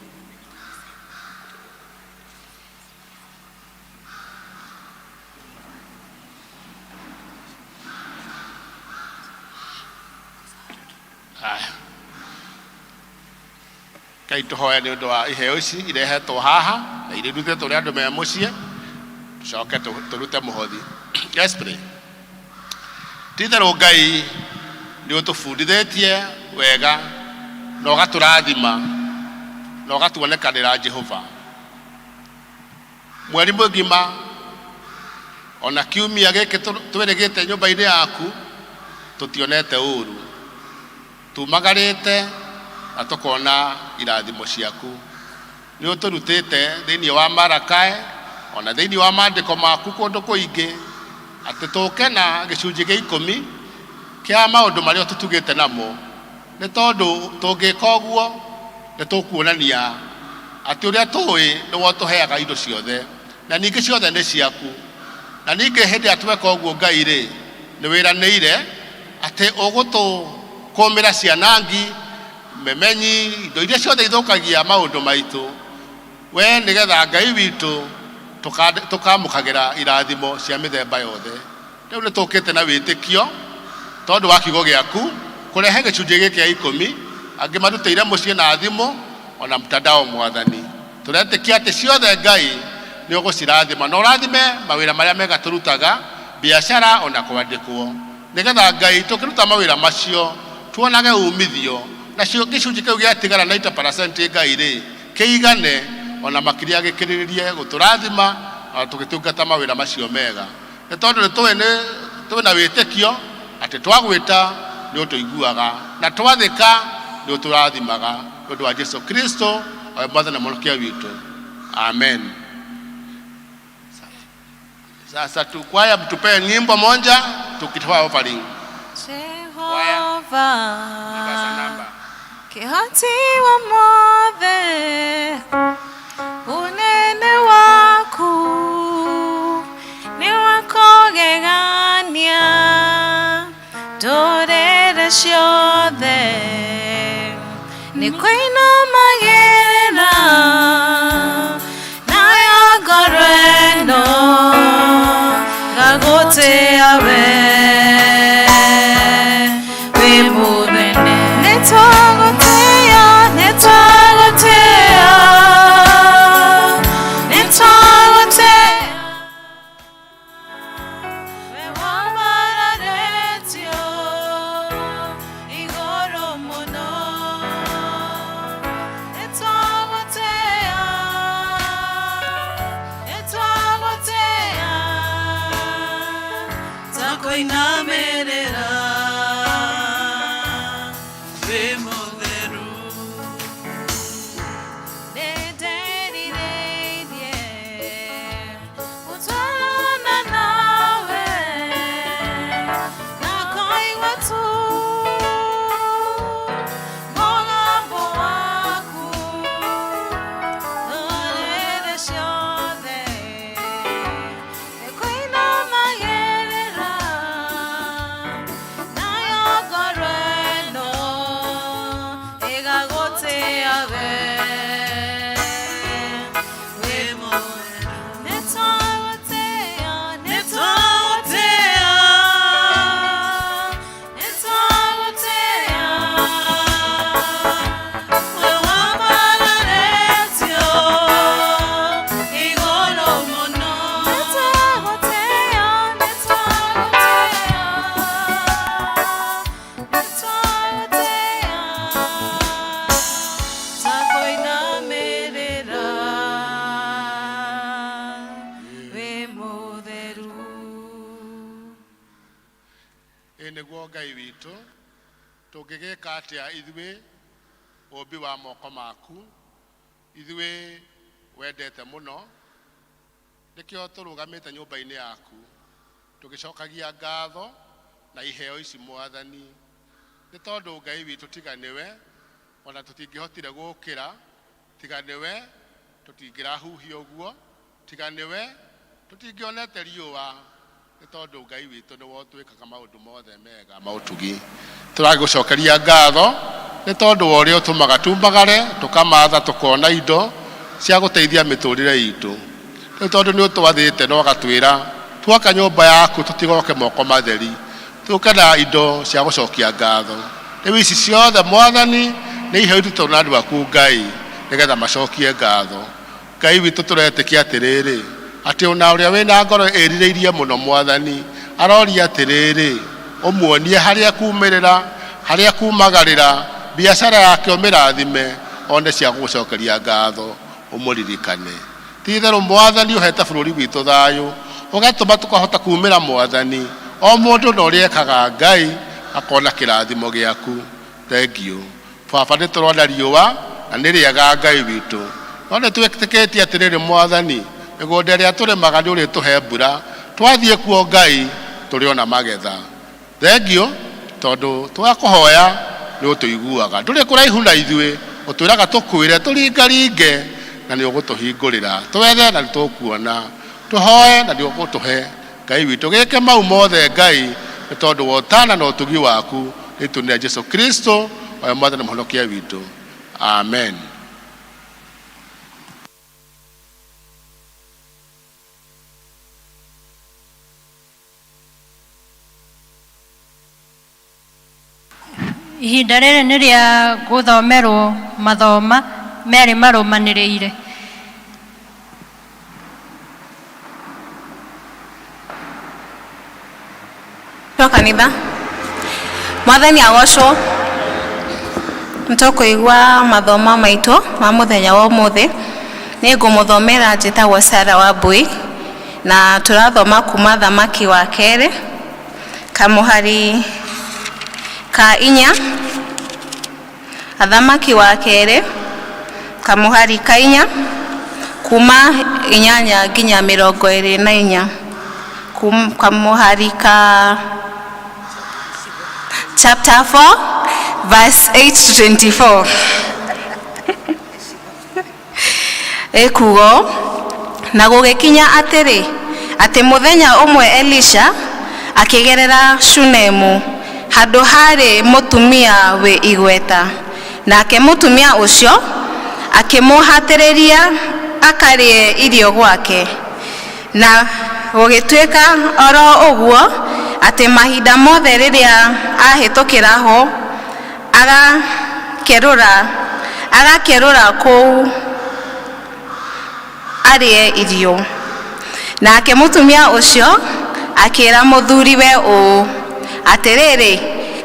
Kai tuhoya ni undu wa iheo ici irehetwo haha na irutetwo ri andu me mucie tucoke turute muhothi. Let's pray. Titharu Ngai ni utubundithitie wega na ugaturathima na ugatuonekanira Jehova. Mweri mugima ona kiumia giki tweregete nyumba-ini yaku tutionete uru, tumagarite na tukona irathimo ciaku. Ni uturutite thiini wa Marakae ona thiini wa maandiko maku kundu kuingi ati tuke na gicunji gia 10 kia maundu maria tutugite namo, ni tondu tungika uguo ni tukuonania ati uria tui ni wo tuheaga indo ciothe na ningi ciothe ni ciaku. Na ningi hindi atweka uguo Ngai ri ni wiraniire ati ugutukumira cianangi memenyi indo iria ciothe ithukagia maundu maitu. We nigetha Ngai witu tukamukagira irathimo cia mithemba yothe. Riu ni tukite na witikio tondu wa kiugo giaku kurehe gicunji giki gia 10 angi marutire mucie na thimu ona mtandao Mwathani. Turetikia ati ciothe Ngai ni ugucirathima na urathime mawira maria mega turutaga biashara ona kwandikwo, nigetha Ngai tukiruta mawira macio tuonage umithio na cio gicunji kiu giatigara 90% Ngai ri kiigane ona makiria gikiririe guturathima tugitungata mawira macio mega. Ni tondu ni twina witikio ati twagwita ni utuiguaga na twathika ni uturathimaga ndu wa Yesu Kristo awe Mwathani na Mwokozi witu. Amen. Sasa tukwaya mtupe nyimbo moja tukitoa offering. Jehova kihati wa mothe unene waku ni wako gegania ndorere ciothe ni kuinamagĩrĩra nayo ngoro ĩno ngagũtĩĩa wĩ mũnene. Nĩtwagũtĩĩa we wambararĩtio igũrũ mũno. Nĩtwagũtĩĩa ta kũinamĩrĩra wĩ mũtheru. Nĩnderirĩirie gũtwarana nawe na kũigua tu mũgambo waku ndũrĩrĩ ciothe nĩ kũinamagĩrĩra nayo ngoro ĩno ĩgagũtĩĩa we wĩ mũtheru. Nĩtwagũtĩĩa we wambararĩtio igũrũ mũno. Nĩtwagũtĩĩa ta kũinamĩrĩra wĩ mũtheru. Ĩĩ nĩguo Ngai witũ tũngĩgĩka atĩa ithuĩ ũmbi wa moko maku, ithuĩ wendete mũno, nĩkĩo tũrũgamĩte nyũmba-inĩ yaku tũgĩcokagia ngatho na iheo ici Mwathani. Nĩ tondũ Ngai witũ tiga nĩwe ona tũtingĩhotire gũkĩra, tiga nĩwe tũtingĩrahuhia ũguo, tiga nĩwe tũtingĩonete riũa, nĩ tondũ Ngai witũ nĩwe ũtwĩkaga maũndũ mothe mega maũtugi. Tũragũcokeria ngatho nĩ tondũ wa ũrĩa ũtũmaga tumagare tũkamatha tũkona indo cia gũteithia mĩtũrĩre itũ. Nĩ tondũ nĩ ũtwathĩte na ũgatwĩra twaka nyũmba yaku tũtigoke moko matheri, tũke na indo cia gũcokia ngatho. Rĩu ici ciothe Mwathani nĩ iheo itũ na andũ aku Ngai. nigetha macokie ngatho. Ngai witũ tũretĩkia atĩrĩrĩ atĩ ona ũrĩa wĩna ngoro ĩrirĩirie mũno Mwathani aroria atĩrĩrĩ ũmuonie harĩa kumĩrĩra, harĩa kumagarĩra, biacara yake ũmĩrathime, one cia gũcokeria ngatho ũmũririkane. Ti-itherũ Mwathani ũhete bũrũri witũ thayũ, ũgatũma tũkahota kumĩra Mwathani, o mũndũ na ũrĩa ekaga Ngai akona kĩrathimo gĩaku. Thank you. Baba nĩtũrona riũa na nĩ rĩega Ngai witũ, no nĩtwĩtĩkĩtie atĩrĩrĩ Mwathani mĩgũnda ĩrĩa tũrĩmaga nĩ ũrĩtũhe mbura, twathiĩ kuo Ngai tũrĩona magetha. Thank you tondũ twakũhoya nĩ ũtũiguaga, ndũrĩ kũraihu na ithuĩ, ũtwĩraga tũkwĩre tũringaringe na nĩ ũgũtũhingũrĩra, twethe na nĩtũkuona, tũhoe na nĩ ũgũtũhe. Ngai witũ gĩke mau mothe Ngai nĩ tondũ wa ũtana na ũtugi waku, nĩtũnĩra Jesu Kristo oyo Mwathani mũhonokia witũ. Amen. Ihinda rĩrĩ nĩ rĩa gũthomerwo mathoma merĩ marũmanĩrĩire. Kanitha Mwathani agocwo. Nĩtũkũigua mathomo maitũ ma mũthenya wa ũmũthĩ. Nĩngũmũthomera njĩtagwo Sara Wambui, na tũrathoma kuma Thamaki wa kerĩ kamũhari ka 4. Thamaki wa kerĩ kamũhari ka 4 kuma 8 nginya 24. Kamũhari ka chapter 4 verse 8 to 24. Ekugo na gũgĩkinya atĩrĩ atĩ mũthenya ũmwe Elisha akĩgerera Shunemu, handũ harĩ mũtumia wĩ igweta, nake mũtumia ũcio akĩmũhatĩrĩria akarĩe irio gwake. Na gũgĩtuĩka oro ũguo atĩ mahinda mothe rĩrĩa ahĩtũkĩra ho agakerũra kũu arĩe irio. Nake mũtumia ũcio akĩra mũthuriwe ũũ atĩrĩrĩ,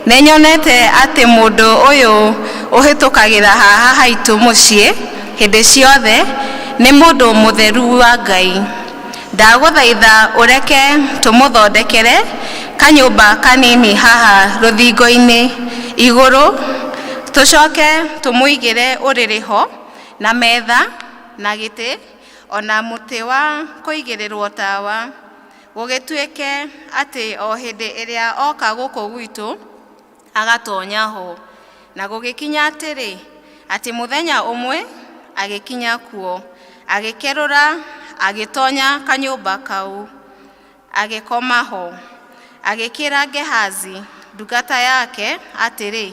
nĩnyonete atĩ mũndũ ũyũ ũhĩtũkagĩra haha haitũ mũciĩ hĩndĩ ciothe nĩ mũndũ mũtheru wa Ngai. Ndagũthaitha ũreke tũmũthondekere kanyũmba kanini haha rũthingo-inĩ igũrũ, tũcoke tũmũigĩre ũrĩrĩ ho na metha na gĩtĩ ona mũtĩ wa kũigĩrĩrwo tawa. Gũgĩtuĩke atĩ o hĩndĩ ĩrĩa oka gũkũ gwitũ agatonya ho. Na gũgĩkinya atĩrĩ atĩ mũthenya ũmwe agĩkinya kuo, agĩkerũra agĩtonya kanyũmba kau, agĩkoma ho. Agĩkĩra Gehazi ndungata yake atĩrĩ,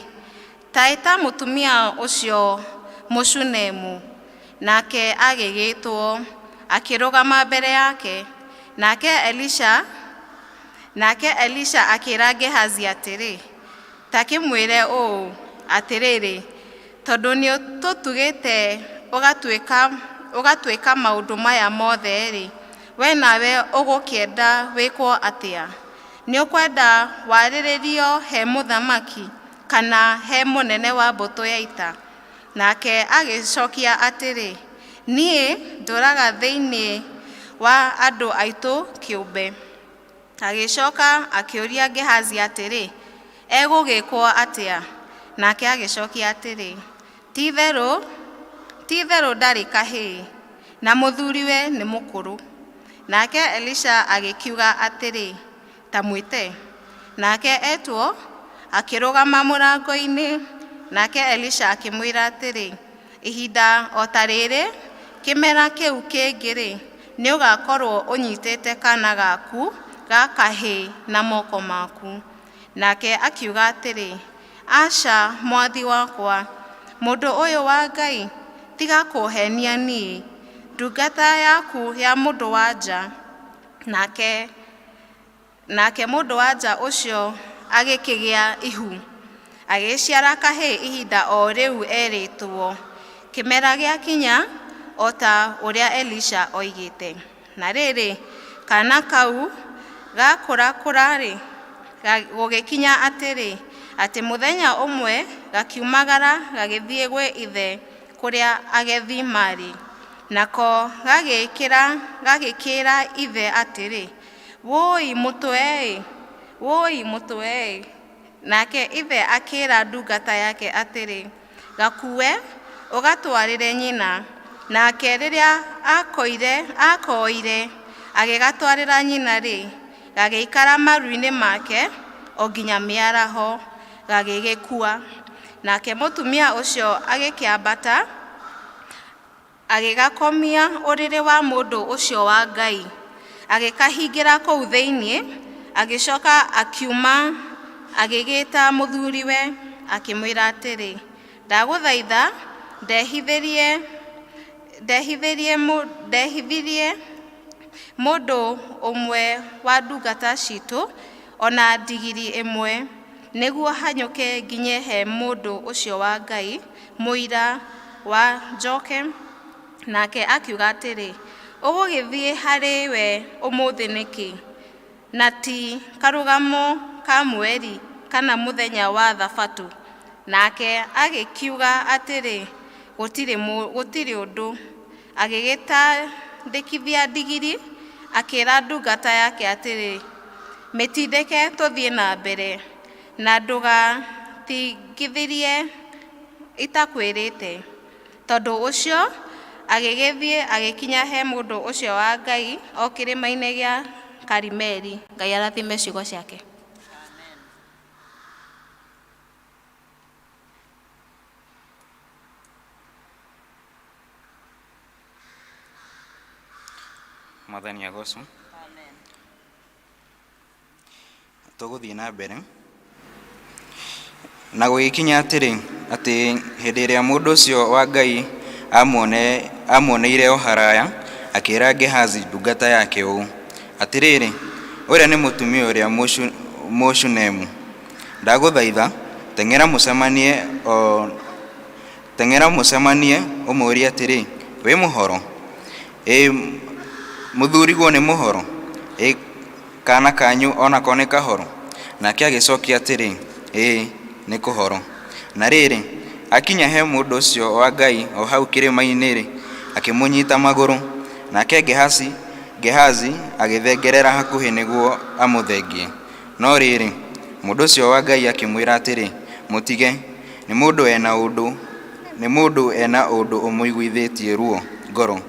taĩta mũtumia ũcio Mũshunemu. Nake agĩgĩtwo akĩrũgama mbere yake. Nake Elisha akĩra Gehazi atĩrĩ, ta kĩmwĩre ũũ atĩrĩrĩ, tondũ nĩ tũtugĩte ũgatuĩka maũndũ maya mothe-rĩ, we nawe ũgũkĩenda wĩkwo atĩa? Nĩ ũkwenda warĩrĩrio he mũthamaki kana he mũnene wa mbũtũ ya ita? Nake agĩcokia atĩrĩ, niĩ ndũraga thĩinĩ wa andũ aitũ kĩũmbe. Agĩcoka akĩũria Gehazi atĩrĩ, egũgĩkwo atĩa? Nake agĩcokia atĩrĩ, ti-itherũ ndarĩ kahĩĩ, na mũthuriwe nĩ mũkũrũ. Nake Elisha agĩkiuga atĩrĩ, ta mwĩte. Nake etwo akĩrũgama mũrango-inĩ. Nake Elisha akĩmwĩra atĩrĩ, ihinda o ta rĩrĩ kĩmera kĩu kĩngĩ-rĩ, nĩ ũgakorwo ũnyitĩte kana gaku ga kahĩĩ na moko maku. Nake akiuga atĩrĩ, aca mwathi wakwa, mũndũ ũyũ wa Ngai tiga kũhenia niĩ, ndungata yaku ya mũndũ wa nja. Nake mũndũ wa nja ũcio agĩkĩgĩa ihu, agĩciara kahĩĩ ihinda o rĩu erĩtwo. Kĩmera gĩakinya o ta ũrĩa Elisha oigĩte. Na rĩrĩ, kana kau gakũrakũra-rĩ, gũgĩkinya atĩrĩ, atĩ mũthenya ũmwe gakiumagara gagĩthiĩ gwĩ ithe kũrĩa agethi marĩ. Nako gagĩkĩra ithe atĩrĩ, woi mũtwe. Nake ithe akĩra ndungata yake atĩrĩ, gakue ũgatwarĩre nyina. Nake rĩrĩa akoire agĩgatwarĩra nyina-rĩ, gagĩikara maru-inĩ make o nginya mĩaraho, gagĩgĩkua. Nake mũtumia ũcio agĩkĩambata agĩgakomia ũrĩrĩ wa mũndũ ũcio wa Ngai, agĩkahingĩra kũu thĩinĩ, agĩcoka akiuma agĩgĩta mũthuriwe akĩmwĩra atĩrĩ, ndagũthaitha ndehithirie mũndũ ũmwe wa ndungata citũ ona ndigiri ĩmwe, nĩguo hanyũke nginye he mũndũ ũcio wa Ngai mũira wa njoke. Nake akiuga atĩrĩ, ũgũgĩthiĩ harĩ we ũmũthĩ nĩkĩ? Na ti karũgamo ka mweri kana mũthenya wa Thabatũ. Nake agĩkiuga atĩrĩ, gũtirĩ ũndũ. Agĩgĩtandĩkithia ndigiri, akĩra ndungata yake atĩrĩ, mĩtindĩke tũthiĩ na mbere, na ndũgatigithirie itakwĩrĩte. Tondũ ũcio agĩgĩthiĩ agĩkinya he mũndũ ũcio wa Ngai o kĩrĩma-inĩ gĩa Karimeli. Ngai arathime ciugo ciake. Mwathani agocwo. Tũgũthiĩ na mbere na gũgĩkinya atĩrĩ, atĩ hĩndĩ ĩrĩa mũndũ ũcio wa Ngai amuoneire o haraya, akĩra Gehazi ndungata yake ũũ atĩrĩrĩ, ũrĩa nĩ mũtumia ũrĩa Mũshunemu. Ndagũthaitha teng'era mũcemanie ũmũũrie atĩrĩ, wĩ mũhoro? Mũthuriguo nĩ mũhoro? Kana kanyu onako nĩ kahoro? Nake agĩcokia atĩrĩ, nĩ kũhoro. Na rĩrĩ, akinya he mũndũ ũcio wa Ngai o hau kĩrĩma-inĩ-rĩ, akĩmũnyita magũrũ. Nake Gehazi agĩthengerera hakuhĩ nĩguo amũthengie. No rĩrĩ, mũndũ ũcio wa Ngai akĩmwĩra atĩrĩ, mũtige, nĩ mũndũ ena ũndũ ũmũiguithĩtie ruo ngoro.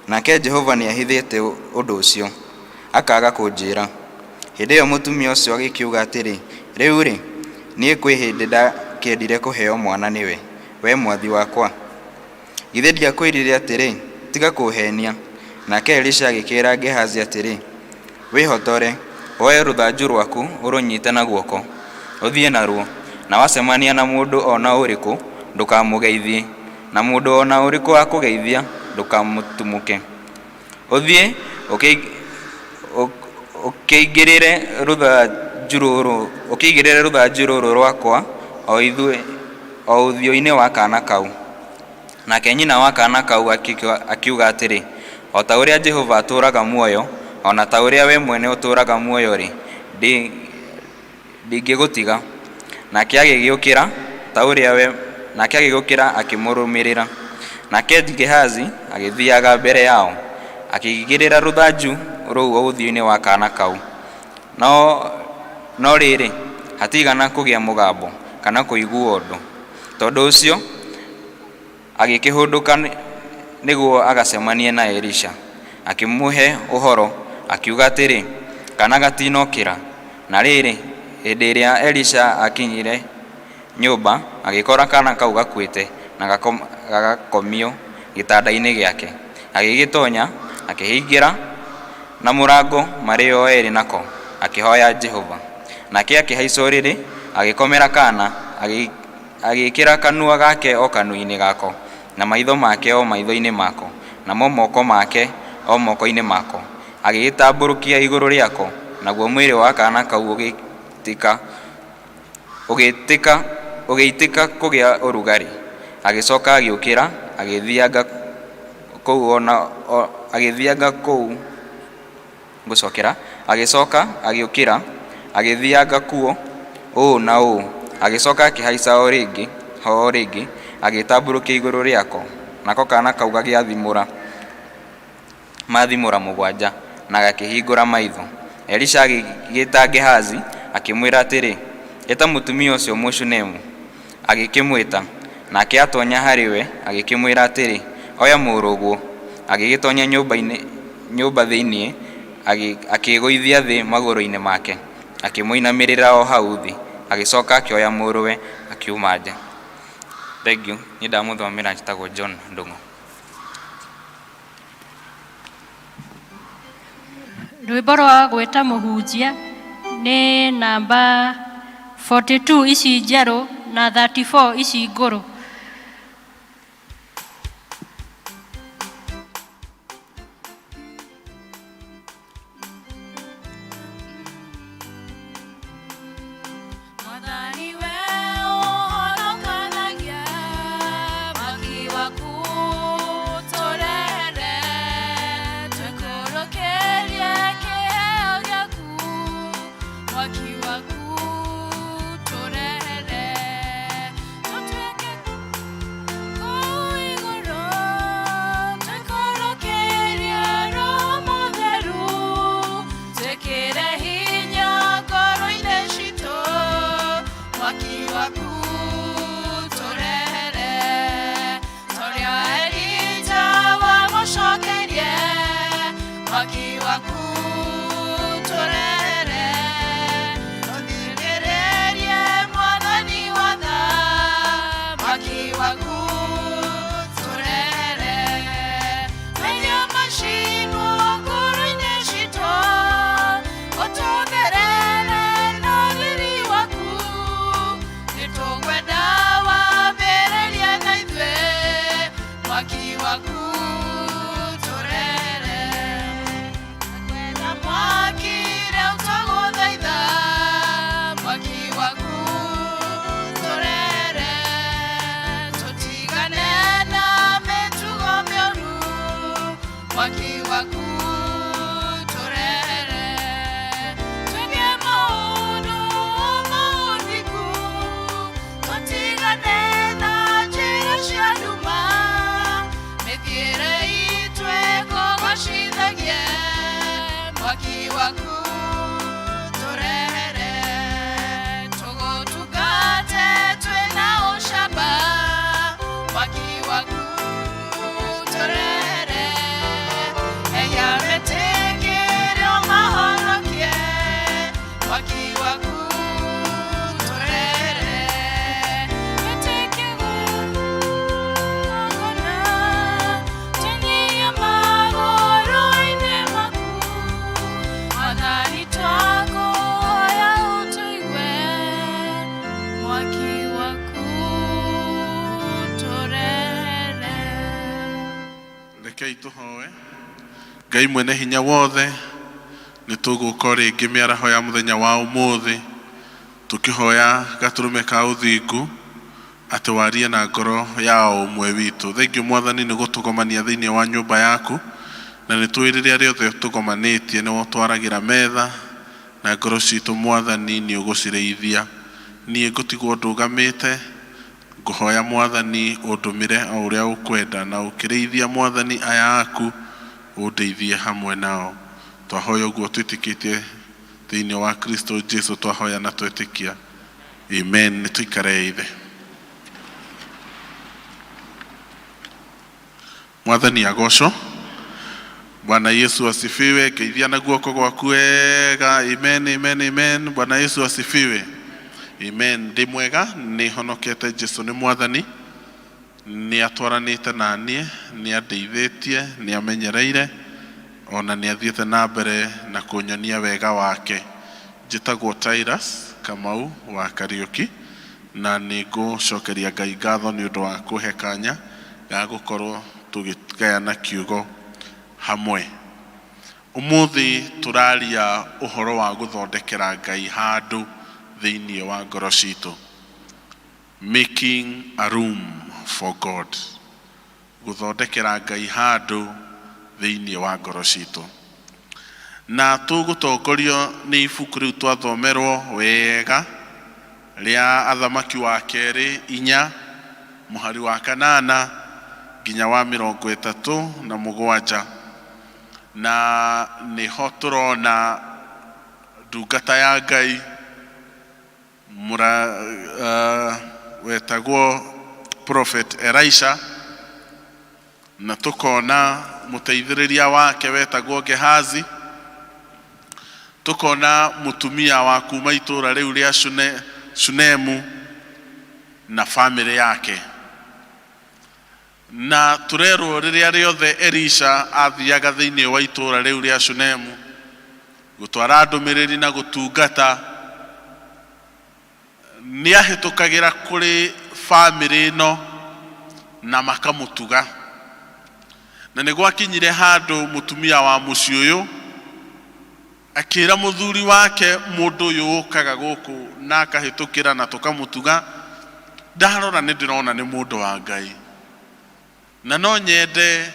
Nake Jehova nĩahithĩte ũndũ ũcio, akaga kũnjĩra. Hĩndĩ ĩyo mũtumia ũcio agĩkiuga atĩrĩ, rĩu-rĩ, niĩ kwĩ hĩndĩ ndakĩendire kũheo mwana nĩwe, we mwathi wakwa? Githĩ ndiakwĩrire atĩrĩ, tiga kũhenia? Nake Elisha agĩkĩra Gehazi atĩrĩ, wĩhotore, woe rũthanju rwaku ũrũnyite na guoko, ũthiĩ naruo, na wacemania na mũndũ ona ũrĩkũ ndũkamũgeithie, na mũndũ ona ũrĩkũ akũgeithia ndũkamũtumũke. Ũthiĩ ũkĩigĩrĩre rũthanju rũrũ rwakwa o ũthiũ-inĩ wa kaana kau. Nake nyina wa kaana kau akiuga atĩrĩ, o ta ũrĩa Jehova atũũraga muoyo, o na ta ũrĩa we mwene ũtũũraga muoyo-rĩ, ndingĩgũtiga. Nake agĩgĩũkĩra akĩmũrũmĩrĩra. Nake Gehazi agĩthiaga mbere yao, akĩigĩrĩra rũthanju rũu o ũthiũ-inĩ wa kaana kau. No rĩrĩ, hatigana kũgĩa mũgambo kana kũiguo ũndũ. Tondũ ũcio agĩkĩhũndũka nĩguo agacemanie na Elisha, akĩmũhe ũhoro, akiuga atĩrĩ, kana gatinokĩra. Na rĩrĩ, hĩndĩ ĩrĩa Elisha akinyire nyũmba, agĩkora kaana kau gakuĩte na gagakomio gĩtanda-inĩ gĩake. Agĩgĩtonya, akĩhingĩra na mũrango marĩ o erĩ nako, akĩhoya Jehova. Nake akĩhaica ũrĩrĩ, agĩkomera kaana, agĩkĩra kanua gake o kanua-inĩ gako, na maitho make o maitho-inĩ mako, namo moko make o moko-inĩ mako. Agĩgĩtambũrũkia igũrũ rĩako, naguo mwĩrĩ wa kaana kau ũgĩitĩka kũgĩa ũrugarĩ. agicoka agiukira agithianga kou agithianga kou gucokera agicoka agiukira agithianga kuo ũũ na ũũ agicoka akihaica o ringi agitamburukia igũrũ rĩako nako kana kau gagĩathimũra mathimũra mũgwanja na gakĩhingũra maitho. Elisha agĩĩta Gehazi akĩmwĩra atĩrĩ, ĩta mũtumia ũcio Mũshunemu. Agĩkĩmwĩta nake atonya harĩ we agĩkĩmwĩra atĩrĩ, oya mũrũguo. Agĩgĩtonya nyũmba thĩinĩ akĩgũithia thĩ magũrũ-inĩ make akĩmũinamĩrĩra o hau thĩ agĩcoka akĩoya mũrũwe akiuma nja. Thank you. Nĩ ndamũthomera njĩtagwo John Ndung'u. Rwĩmbo rwa gwĩta mũhunjia nĩ namba 42 ici njerũ na 34 ici ngũrũ. Ngai mwene hinya wothe nĩ tũgũka rĩngĩ mĩaraho ya mũthenya wa ũmũthĩ tũkĩhoya gatũrũme ka ũthingu atĩ warie na ngoro ya ũmwe witũ. Thengiũ Mwathani nĩ gũtũgomania thĩinĩ wa nyũmba yaku, na nĩ tũĩ rĩrĩa rĩothe tũgomanĩtie nĩ twaragĩra metha na ngoro citũ Mwathani nĩ ũgũcirĩithia. Niĩ ngũtigwo ndũgamĩte ngũhoya Mwathani ũndũmĩre o ũrĩa ũkwenda, na ũkĩrĩithia Mwathani aya aku ũndeithie hamwe nao. Twahoya ũguo twĩtĩkĩtie thĩinĩ wa Kristo Jesu, twahoya na twetĩkia. Amen. Nĩ tũikare ithe. Mwathani agocwo. Bwana Yesu asifiwe. Geithia na guoko gwaku wega. Amen, amen, amen. Bwana Yesu asifiwe. Amen. Ndĩ mwega, nĩ honokete. Jesu nĩ Mwathani, nĩ atwaranĩte na niĩ, nĩ andeithĩtie, nĩ amenyereire, ona nĩ athiĩte na mbere na kũnyonia wega wake. Njĩtagwo Titus Kamau wa Kariũki, na nĩ ngũcokeria Ngai ngatho nĩ ũndũ wa kũhe kanya ga gũkorwo tũgĩgayana kiugo hamwe. Ũmũthĩ tũraria ũhoro wa gũthondekera Ngai handũ thĩinĩ wa ngoro citũ. Making a room for God. Guthondekera Ngai handu thiini wa ngoro citu. Na tugutongorio ni ibuku riu twathomerwo wega ria Athamaki wa Keri 4 muhari wa 8 nginya wa 37 na niho turona ndungata ya Ngai wetagwo Prophet Elisha, na tukona muteithiriria wake wetagwo Gehazi, tukona mutumia wa kuma itura riu ria Shunemu na family yake. Na turerwo riria riothe Elisha athiaga thiini wa itura riu ria Shunemu gutwara ndumiriri na gutungata, ni ahitukagira kuri family no na makamutuga. Na niguo akinyire handu mutumia wa muci uyu akira muthuri wake, mundu uyu ukaga guku na akahitukira na tukamutuga, ndarora ni ndirona ni mundu wa Ngai, na no nyende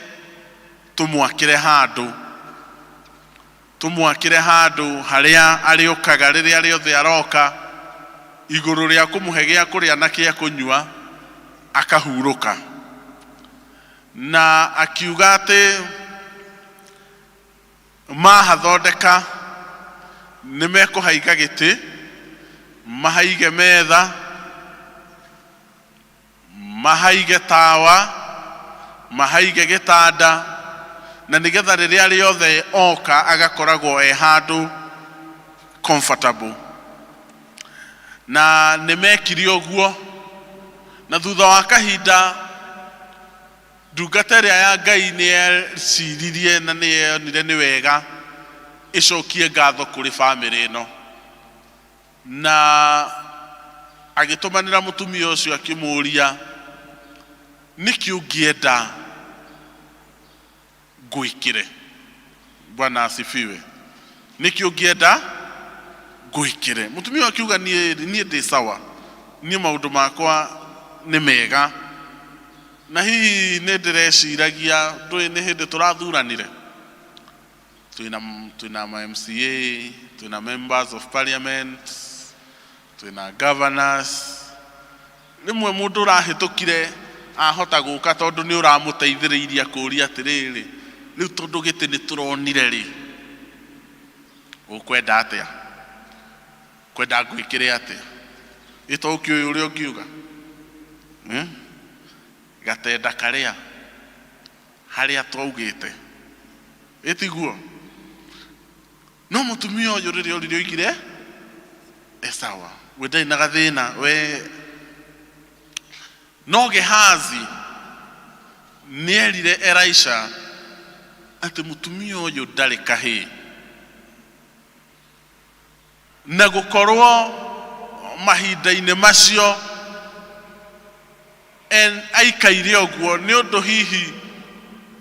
tumwakire handu haria ariukaga riria riothe aroka iguru ria kumuhe gia kuria na kia kunyua akahuruka. Na akiuga ati mahathondeka nimekuhaiga giti, mahaige metha, mahaige tawa, mahaige gitanda, na nigetha riria riothe oka agakoragwo handu comfortable. Na nimekiri uguo, na thutha wa kahinda ndungata ĩrĩa ya Ngai ni eciririe na ni yonire ni wega icokie ngatho kuri family ĩno, na agitumanira mutumia ucio akimuria niki ungienda nguikire. Bwana asifiwe. Niki ungienda nguikire. Mutumia akiuga nie ndi sawa, nie maundu makwa ni mega, na hihi ni ndireciragia ni hindi turathuranire, twina MCA, twina members of parliament, twina governors. Rimwe mundu urahitukire ahota guka tondu ni uramuteithiriria kuria atiriri, riu tondu giti ni turonire ri ukwenda atia, kwenda nguikire atia, ito ukiuyu uri ukiuga gatenda karia haria twaugite itiguo. No mutumia uyu riria uri oigire sawa, we ndai na gathina we. No Gehazi nierire Elisha ati mutumia uyu ndari kahi, na gukorwo mahinda-ini macio aikaire uguo ni undu hihi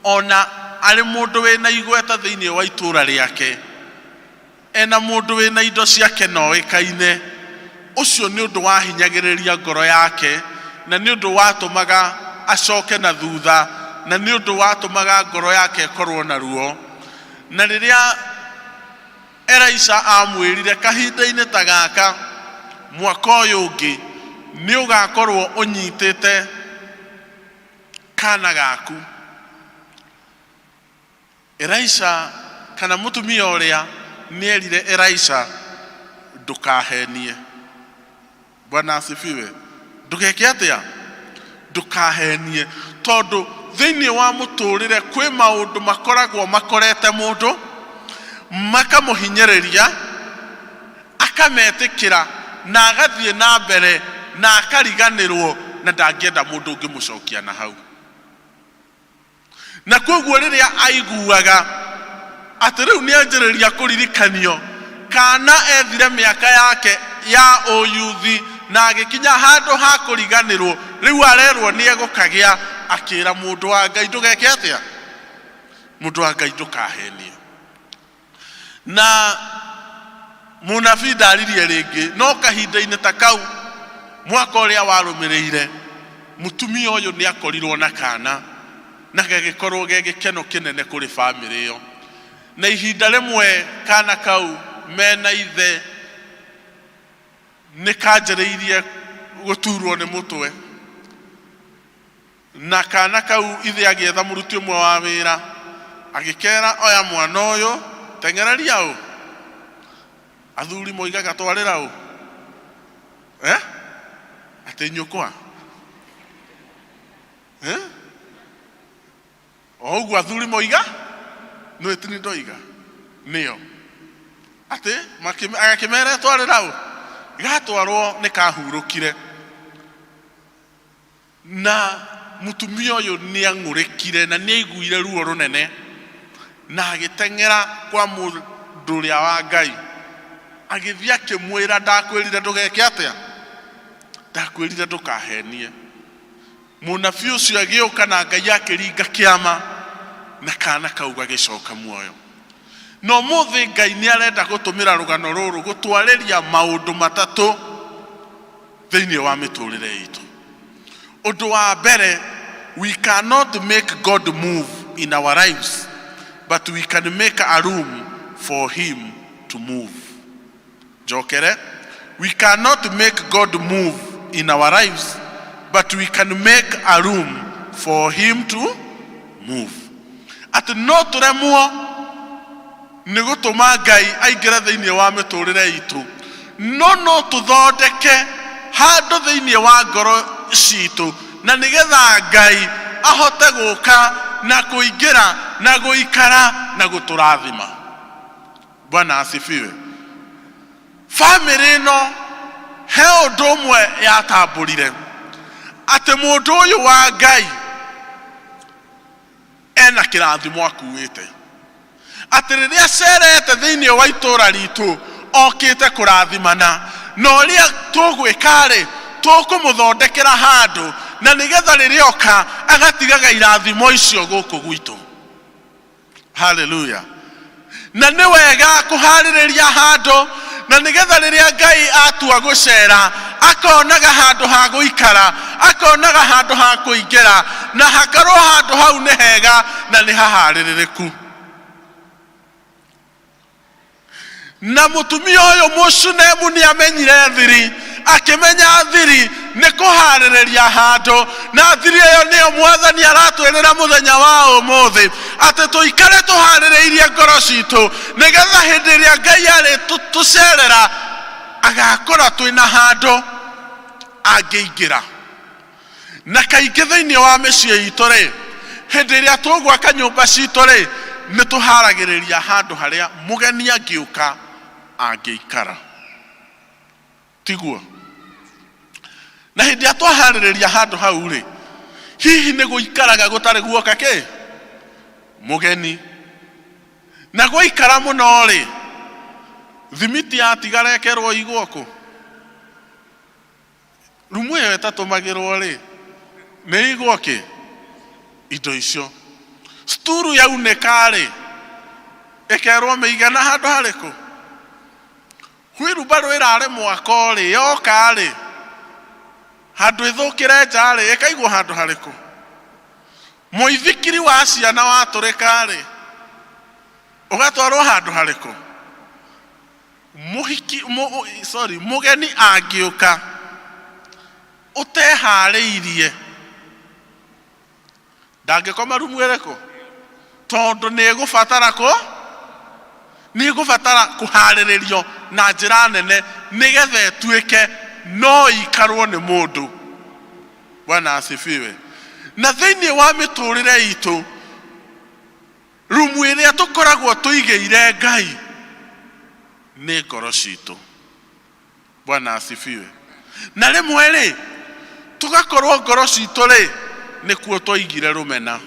ona ari mundu wina igweta thiini wa itura riake, ena mundu wina indo ciake no ikaine, ucio ni undu wahinyagiriria ngoro yake, na ni undu watumaga acoke na thutha, na ni undu watumaga ngoro yake korwo na ruo. Na riria Elisha amwirire kahinda-ini ta gaka mwaka uyu ungi ni ugakorwo unyitite kana gaku, Elisha kana mutumia uria nierire Elisha ndukahenie. Bwana asifiwe. Ndukeke atia, ndukahenie, tondu thiini wa muturire kwi maundu makoragwo makorete mundu makamuhinyiriria akametikira na agathie na mbere na akariganirwo na ndangienda mundu ungimucokia na hau. Na koguo riria aiguaga ati riu ni anjiriria kuririkanio kana ethire miaka yake ya oyuthi na agikinya handu ha kuriganirwo, riu arerwo ni egukagia, akira mundu wa Ngai ndugeke atia, mundu wa Ngai ndukahenie. Na munabii ndaririe ringi, no kahinda-ini ta kau mwaka uria warumirire mutumia uyu ni akorirwo na kana na gegikorwo gegikeno kinene kuri family yo na ihinda rimwe kana kau mena ithe ni kanjĩrĩirie guturwo ni mutwe na kana kau ithe agietha muruti umwe wa wira agikera oya mwana uyu tengereria u athuri moigaga twarĩra u ati nyukwa oguo athuri moiga no etini ndoiga nio ati agakimera twarĩra u gatwarwo ni kahurukire na mutumia uyu ni ang'ũrĩkire na ni aiguire ruo runene na agiteng'era kwa mũndũ ũrĩa wa Ngai agithia akĩmwĩra ndakwĩrire ndũgeke atĩa ndakwĩrire ndũkahenie mũnabii ũcio agĩũka na Ngai akĩringa kĩama na kana kau gagĩcoka muoyo no mũthĩ Ngai nĩ arenda gũtũmĩra rũgano rũrũ gũtwarĩria maũndũ matatũ thĩinĩ wa mĩtũrĩre itũ. Ũndũ wa mbere, we cannot make God move in our lives, but we can make a room for him to move. Jokere, we cannot make God move in our lives, but we can make a room for him to move. At no turemwo nĩ gũtũma Ngai aingĩre thĩinĩ wa mĩtũrĩre itũ no tũthondeke handũ thĩinĩ wa ngoro citũ na nĩgetha Ngai ahote gũka na kũingĩra na gũikara na gũtũrathima. Bwana asifiwe. Family ĩno he ũndũ ũmwe yatambũrire atĩ mũndũ ũyũ wa Ngai ena kĩrathimo akuĩte atĩ rĩrĩa acerete thĩinĩ wa itũũra ritũ okĩte kũrathimana na ũrĩa tũgwĩka-rĩ tũkũmũthondekera handũ na nĩgetha rĩrĩa oka agatigaga irathimo icio gũkũ gwitũ. Hallelujah. Na nĩ wega kũharĩrĩria handũ na nĩgetha rĩrĩa Ngai atua gũcera akonaga handũ ha gũikara akonaga handũ ha kũingĩra na hakarwo handũ hau nĩ hega na nĩ haharĩrĩrĩku. Na mutumia ũyũ mũcunemu nĩ amenyire thiri akĩmenya thiri nĩ kũharĩrĩria handũ na thiri ĩyo nĩyo Mwathani aratwĩrĩra mũthenya wa ũmũthĩ atĩ tũikare tũharĩrĩirie ngoro citũ nĩgetha hĩndĩ ĩrĩa Ngai arĩtũcerera agakora twĩna handũ angĩingĩra. Na kaingĩ thĩinĩ wa mĩciĩ itũ-rĩ hĩndĩ ĩrĩa tũgwaka nyũmba citũ-rĩ nĩ tũharagĩrĩria handũ harĩa mũgeni angĩũka angĩikara. Tiguo. Na hĩndĩ ĩrĩa twaharĩrĩria handũ hau-rĩ hihi nĩ gũikaraga gũtarĩ guoka kĩ mũgeni na gũikara mũno-rĩ thimiti yatigara ĩkerwo igwoko rumu ĩyo ĩtatũmagĩrwo-rĩ nĩ igwoke indo icio sturu yaunĩka-rĩ ĩkerwo mĩigana handũ harĩkũ wheelbarrow ĩrarĩ mwako-rĩ yoka-rĩ handũ ĩthũkĩre nja-rĩ ĩkaigwo handũ harĩkũ mũithikiri wa ciana watũrĩka-rĩ ũgatwarwo handũ harĩkũ mũgeni angĩũka ũteharĩirie ndangĩkoma rumu ĩrĩkũ tondũ nĩ ĩgũbatara kũharĩrĩrio na njĩra nene nĩgetha ĩtuĩke no ikarwo nĩ mũndũ. Bwana asifiwe. Na thĩinĩ wa mĩtũrĩre itũ rumu ĩrĩa tũkoragwo tũigĩire Ngai nĩ ngoro citũ. Bwana asifiwe. Na rĩmwe-rĩ tũgakorwo ngoro citũ-rĩ nĩkuo twaigire rũmena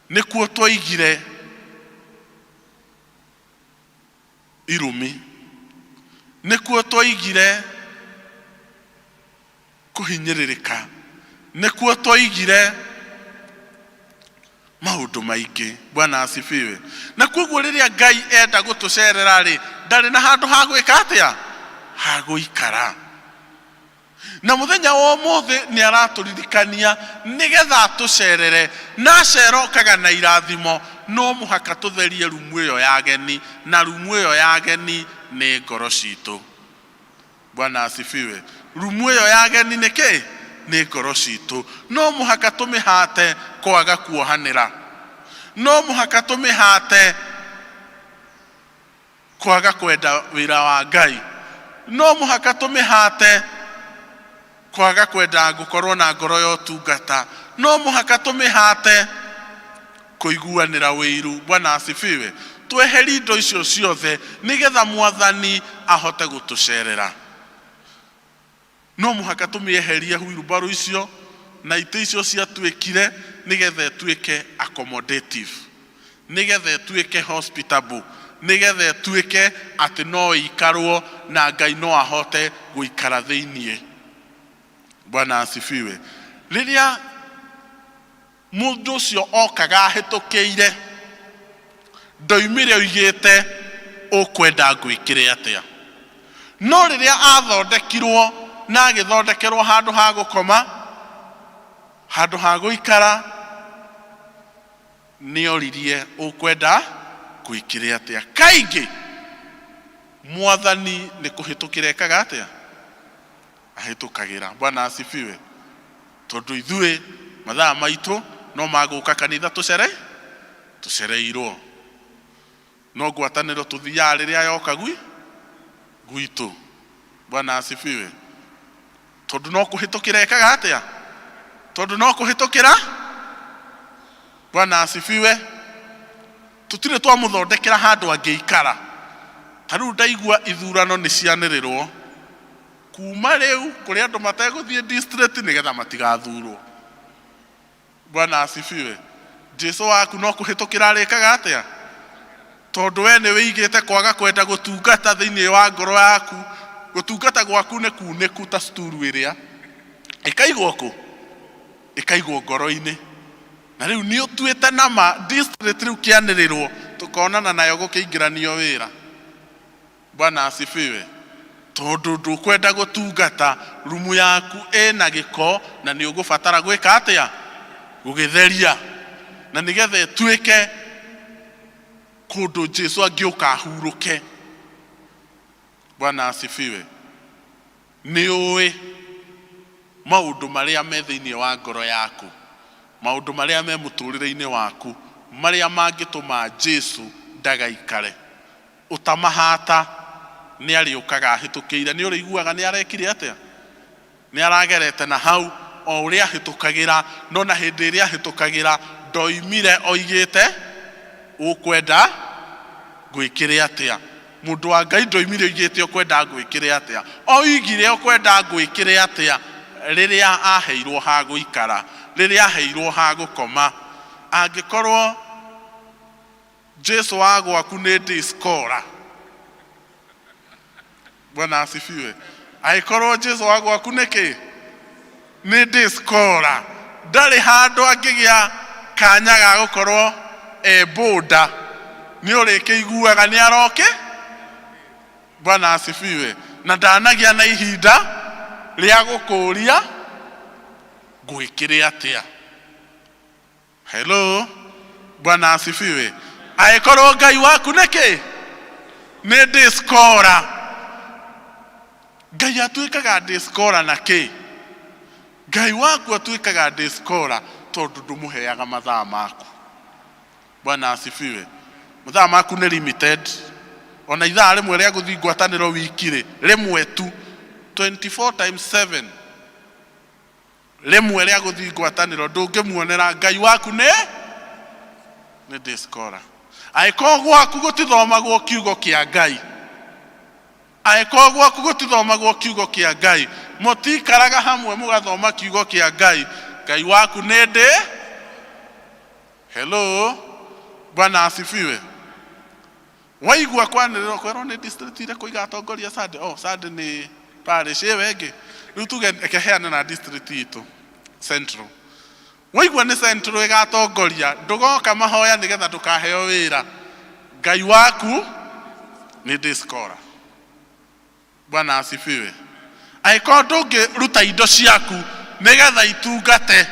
nĩkuo twaigire irumi nĩkuo twaigire kũhinyĩrĩrĩka nĩkuo twaigire maũndũ maingĩ. Bwana asifiwe. Na koguo rĩrĩa Ngai enda gũtũcerera-rĩ ndarĩ na handũ ha gwĩka atĩa ha gũikara na muthenya wa mothe ni araturirikania nigetha tucerere na cero kaga na irathimo no muhaka tutherie rumu iyo ya ageni na rumu iyo ya ageni ni ngoro citu. Bwana asifiwe. Rumu iyo ya ageni ni ki? Ni ngoro citu. No muhaka tumihate kwaga kuohanira, no muhaka tumihate kwaga kwenda wira wa Ngai, no muhaka tumihate kwaga kwenda gukorwo na ngoro ya utungata, no muhaka tumihate kuiguanira wiru. Bwana asifiwe. Tweheri indo icio ciothe nigetha Mwathani ahote gutucerera. No muhaka tumieherie huirubaru icio na ite icio ciatuikire nigetha tuike accommodative, nigetha tuike hospitable, nigetha tuike ati no ikarwo na Ngai no ahote guikara theinie. Bwana asifiwe. Riria mundu ucio okaga hitukiire ndoimire oigite ukwenda gwikire atia, no riria athondekirwo na agithondekerwo handu ha gukoma, handu ha guikara, ni oririe ukwenda gwikire atia. Kaingi Mwathani ni kuhitukira ekaga atia? Ahitukagira. Bwana asifiwe. Tondu ithuĩ mathaa maitu no maguka kanitha tucereirwo, no ngwatanĩro tuthiaga rĩrĩa yoka gwitu. Bwana asifiwe. Tondu no kuhitukira ekaga atia? Tondu no kuhitukira. Bwana asifiwe. Tutire twamuthondekera handu angiikara. Taru ndaigua ithurano ni cianĩrĩrwo kuma riu kuri andu mateguthie district nigetha matigathurwo. Bwana asifiwe. Jesu waku no kuhitukira arikaga atia? Tondu we ni wigite kwaga kwenda gutungata thiini wa ngoro yaku. Gutungata gwaku ni kuniku ta sturu iria ikaigwo ku, ikaigwo ngoro-ini. Na riu ni utuite na ma district riu kianirirwo tukonana nayo gukiingiranio wira. Bwana asifiwe. Tondu ndukwenda gutungata rumu yaku ena giko na ni ugubatara gwika atia? Gugitheria na nigetha tuike kundu Jesu angiuka ahuruke. Bwana asifiwe. Ni uwe maundu maria me thiini wa ngoro yaku, maundu maria me muturire-ini waku maria mangituma Jesu ndagaikare. Utamahata ni ariukaga ahitukiire. Ni uriguaga ni arekire atia? Ni aragerete na hau o uria ahitukagira, no na hindi iria ahitukagira ndoimire oigite ukwenda gwikire atia. Mundu wa Ngai ndoimire oigite ukwenda gwikire atia. Oigire ukwenda gwikire atia riria aheirwo ha guikara, riria aheirwo ha gukoma. Angikorwo Jesu wa gwaku ni discola. Bwana asifiwe. Aikorwo Jesu wa gwaku niki ni discola, ndari handu angigia kanya ga gukorwo boda ni urikiguaga ni aroke. Bwana asifiwe. Na ndanagia na ihinda ria gukuria gwikire atia. Hello. Bwana asifiwe. Aikorwo Ngai waku niki ni discola. Ngai atuikaga discola na ki? Ngai waku atuikaga discola tondu ndumuheaga mathaa maku. Bwana asifiwe. Mathaa maku ni limited. Ona ithaa rimwe ria guthii ngwataniro wikire rimwe tu 24 times 7. Rimwe ria guthii ngwataniro ndungimuonera. Ngai waku ni discola. Aiko gwaku gutithomagwo kiugo kia Ngai, aiko gwaku gutithomagwo kiugo kia Ngai, mutikaraga hamwe mugathoma kiugo kia Ngai, Ngai waku ni ndi. Hello. Bwana asifiwe. Waigua kwaniriro kwero ni district ile kuiga atongoria Sunday. Oh, Sunday ni parish wenge. Riu tuge ekeheana na district itu Central. Waigua ni Central igatongoria, ndugoka mahoya nigetha tukaheo wira. Ngai waku ni discola. Bwana asifiwe. Angĩkorwo ndũngĩruta indo ciaku nĩgetha itungate,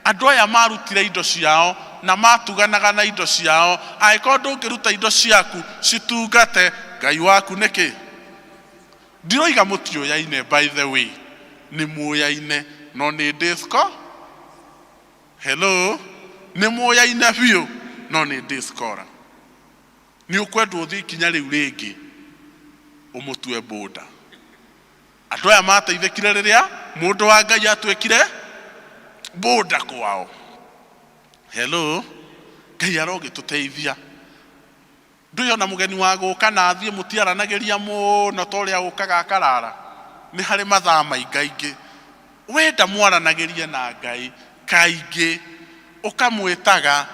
andũ aya marutire indo ciao na matuganaga na indo ciao, angĩkorwo ndũngĩruta indo ciaku citungate, Ngai waku nĩkĩ? Ndiroiga mũtioyaine, by the way, nĩ muoyaine, no nĩ disco. Hello, nĩ muoyaine biũ, no nĩ discora. Nĩ ũkwendwo ũthiĩ ikinya rĩu rĩngĩ ũmũtue boda. Andũ aya mateithĩkire rĩrĩa mũndũ wa Ngai atuĩkire boda kwao. Hello, Ngai arogĩtũteithia. Ndũyona mũgeni wa gũka na athiĩ mũtiaranagĩria mũno ta ũrĩa gũkaga akarara. Nĩ harĩ mathaa maingĩ wenda mwaranagĩrie na Ngai kaingĩ, ũkamwĩtaga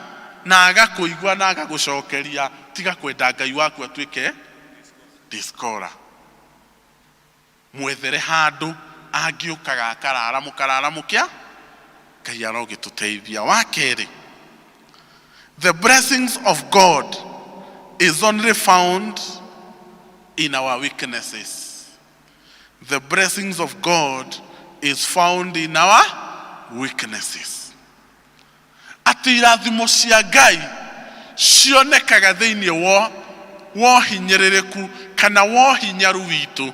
na agakũigua na agagũcokeria, tiga kwenda Ngai waku atuĩke discora. Mwethere handũ angĩũkaga akarara, mũkarara mũkĩa. Ngai arogĩtũteithia. Wa kerĩ, the blessings of God is only found in our weaknesses. The blessings of God is found in our weaknesses. Ati irathimo cia Ngai cionekaga thĩinĩ wa hinyĩrĩrĩku kana wa hinyaru witũ.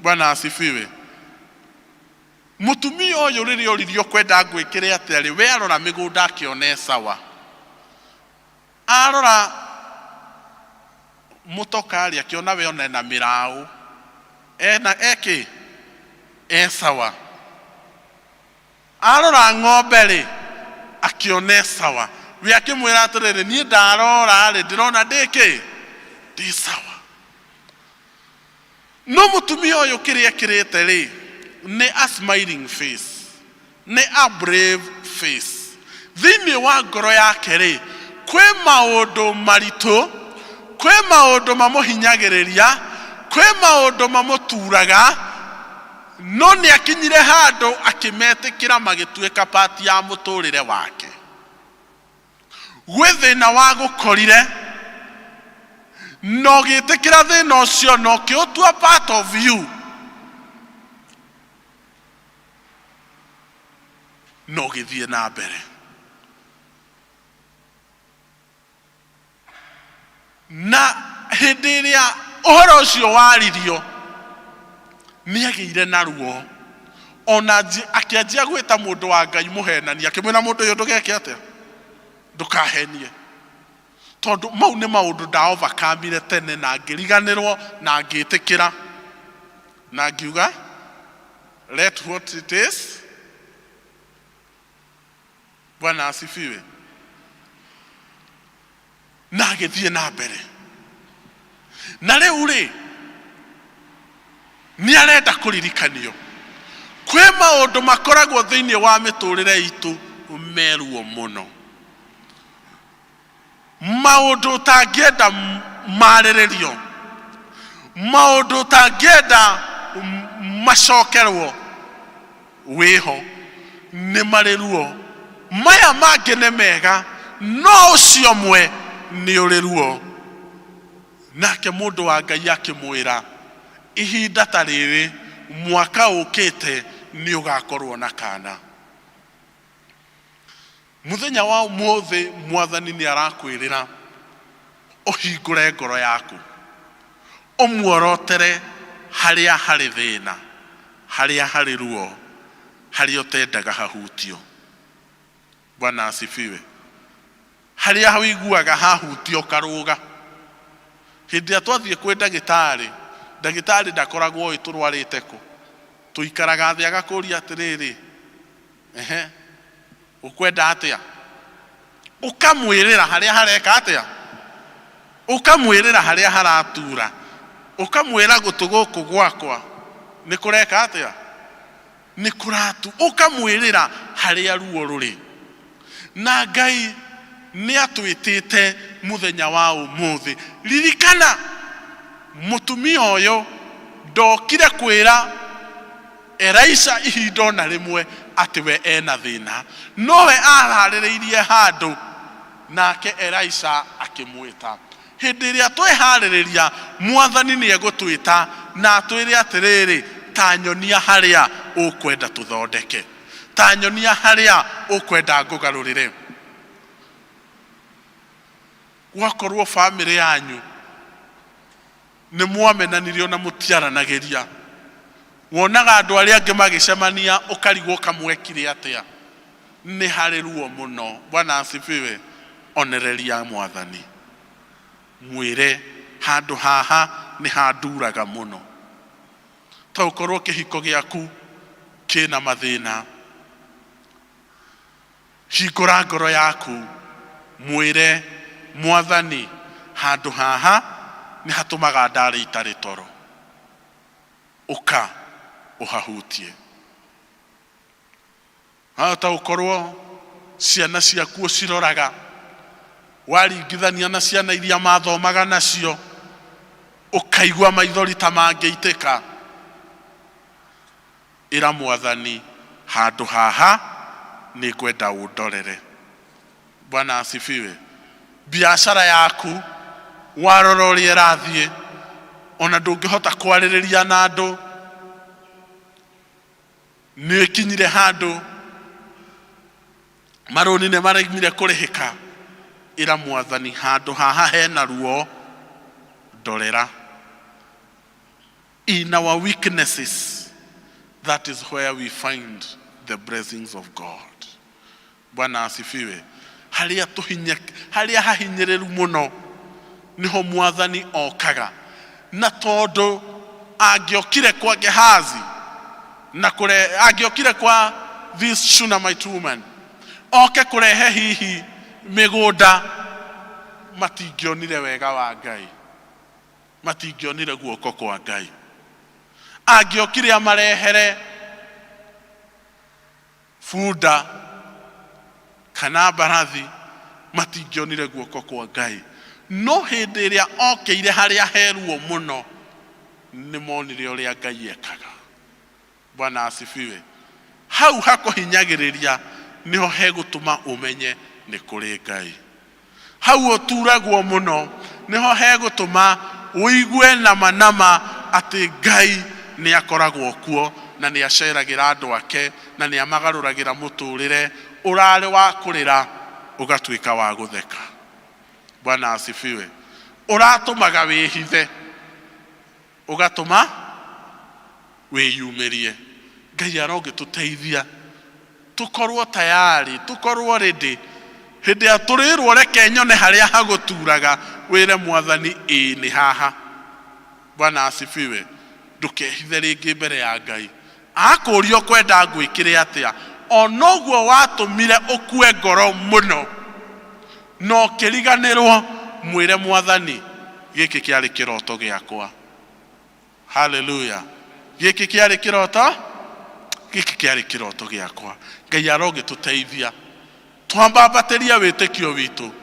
Bwana asifiwe. Mũtumia ũyũ rĩrĩa oririo kwenda gwĩkĩre atĩa, we arora mĩgũnda akĩona sawa. Arora mũtokari akĩona we ona na mĩraũ. Eki sawa. Arora ng'ombe rĩ akĩona sawa. We akĩmwĩra atĩrĩrĩ, niĩ ndarora rĩ ndĩrona ndĩ sawa. No mũtumia ũyũ kĩrĩa ekĩrĩte rĩ nĩ a smiling face, nĩ a brave face. Thĩinĩ wa ngoro yake rĩ kwĩ maũndũ maritũ, kwĩ maũndũ mamũhinyagĩrĩria, kwĩ maũndũ mamũturaga, no nĩ akinyire handũ akĩmetĩkĩra magĩtuĩka part ya mũtũrĩre wake. Gwĩ thĩna wa gũkorire no gĩtĩkĩra thĩna ũcio no kĩũtua part of you, no gĩthiĩ na mbere. Na hĩndĩ ĩrĩa ũhoro ũcio waririo nĩ agĩire na ruo, ona akĩanjia gwĩta mũndũ wa Ngai mũhenani, akĩmwĩra mũndũ ũyũ ndũgeke atĩa, ndũkahenie, tondũ mau nĩ maũndũ ndaovakamire tene na ngĩriganĩrwo na ngĩtĩkĩra na ngiuga let what it is. Bwana asifiwe. Na agĩthiĩ na mbere. Na rĩu rĩ nĩ arenda kũririkanio. Kwĩ maũndũ makoragwo thĩinĩ wa mĩtũrĩre itũ meruo mũno, maũndũ ũtangĩenda marĩrĩrio, maũndũ ũtangĩenda macokerwo wĩho, nĩ marĩ ruo. Maya mangĩ nĩ mega, no ũcio mwe nĩ ũrĩ ruo. Nake mũndũ wa Ngai akĩmwĩra, ihinda ta rĩrĩ mwaka ũkĩte nĩ ũgakorwo na kana. Mũthenya wa ũmũthĩ Mwathani nĩ arakwĩrĩra ũhingũre ngoro yaku, ũmuorotere harĩa harĩ thĩna, harĩa harĩ ruo, harĩa ũtendaga hahutio. Bwana asifiwe. Harĩa wĩiguaga hahutio karũga. Hĩndĩ ĩrĩa twathiĩ kwĩ ndagĩtarĩ ndakoragwo tũrwarĩte kũ. Tũikaraga thĩ agakũria atĩrĩrĩ, ũkwenda atĩa? Ũkamwĩrĩra harĩa hareka atĩa? Ũkamwĩrĩra harĩa haratura. Ũkamwĩra gũtũ gũkũ gwakwa nĩ kũreka atĩa? Nĩ kũratu. Ũkamwĩrĩra harĩa ruo rũrĩ. Na Ngai nĩ atwĩtĩte mũthenya wa ũmũthĩ. Ririkana mũtumia ũyũ ndokire kwĩra Elisha ihinda ona rĩmwe atĩ we ena thĩna, nowe aharĩrĩirie handũ nake Elisha akĩmwĩta. Hĩndĩ ĩrĩa tweharĩrĩria Mwathani nĩ egũtwĩta na atwĩre atĩrĩrĩ, ta nyonia haria ukwenda tuthondeke, ta nyonia haria ukwenda ngugarurire. Wakorwo family yanyu ni mwamenanirio na mutiaranagiria, wonaga andu aria angi magicemania ukarigwo kamwekire atia, ni hari ruo muno. Bwana asifiwe. Onereria Mwathani, mwire handu haha ni handuraga muno. Ta ukorwo kihiko giaku kina mathina, hingura ngoro yaku, mwire Mwathani, handu haha ni hatumaga ndari itari toro, uka uhahutie. Ta ukorwo ciana ciaku ciroraga, waringithania na ciana iria mathomaga nacio, ukaigua maithori ta mangĩitĩka, ira Mwathani, handu haha ni kwenda undorere. Bwana asifiwe. Biashara yaku warora uria irathie, ona ndungihota kwaririria na andu, ni kinyire handu maroni ne maraigire kurihika, ira Mwathani, handu haha hena ruo, ndorera. In our weaknesses, that is where we find the blessings of God. Bwana asifiwe. Haria hahinyiriru muno niho Mwathani okaga. Na tondu angiokire kwa Gehazi na angiokire kwa this Shunammite woman, oke kurehe hihi migunda, matingionire wega wa Ngai, matingionire guoko kwa Ngai. Angiokire amarehere funda kana barathi, matingionire guoko kwa Ngai. No hindi iria okeire haria heruo muno, ni monire uria Ngai ekaga. Bwana asifiwe. Hau hako hinyagiriria niho hegutuma umenye ni kuri Ngai. Hau oturagwo muno niho hegutuma uigue nama ati Ngai ni akoragwo kuo, na ni aceragira andu ake, na ni amagaruragira muturire urare wa kurira ugatuika wa gutheka. Bwana asifiwe. Uratumaga wihithe ugatuma wiyumirie. Ngai arogituteithia tukorwo tayari, tukorwo ready. Hindi ya turirwo reke nyone haria haguturaga, wire Mwathani ni haha. Bwana asifiwe. Ndukehithe ringi mbere ya Ngai. Akurio kwenda gwikire atia, onoguo watumire ukue ngoro muno, no kiriganirwo, mwire Mwathani, giki kiari kiroto giakwa. Hallelujah. Giki kiari kiroto, giki kiari kiroto giakwa. Ngai arogituteithia twambambateria witikio witu,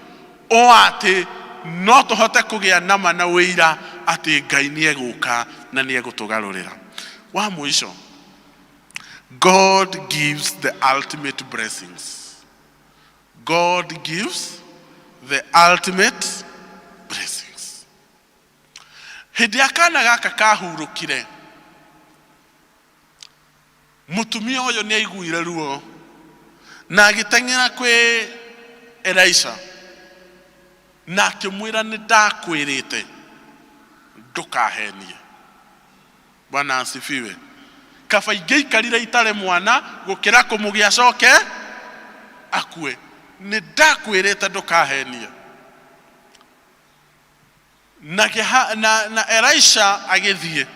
o ati no tuhote kugia nama na wira ati Ngai ni eguka na ni egutugarurira. Wa mwisho, God gives the ultimate blessings. God gives the ultimate blessings. Hindi akana gaka kahurukire, mutumia uyu ni aiguire ruo, na agiteng'era kwi Elisha, na akimwira ni ndakwirite ndukahenie. Bwana asifiwe. Kaba ingeikarire itare mwana gukira kumugia coke akue, ni ndakwirite ndukahenie. Na Elisha agithie,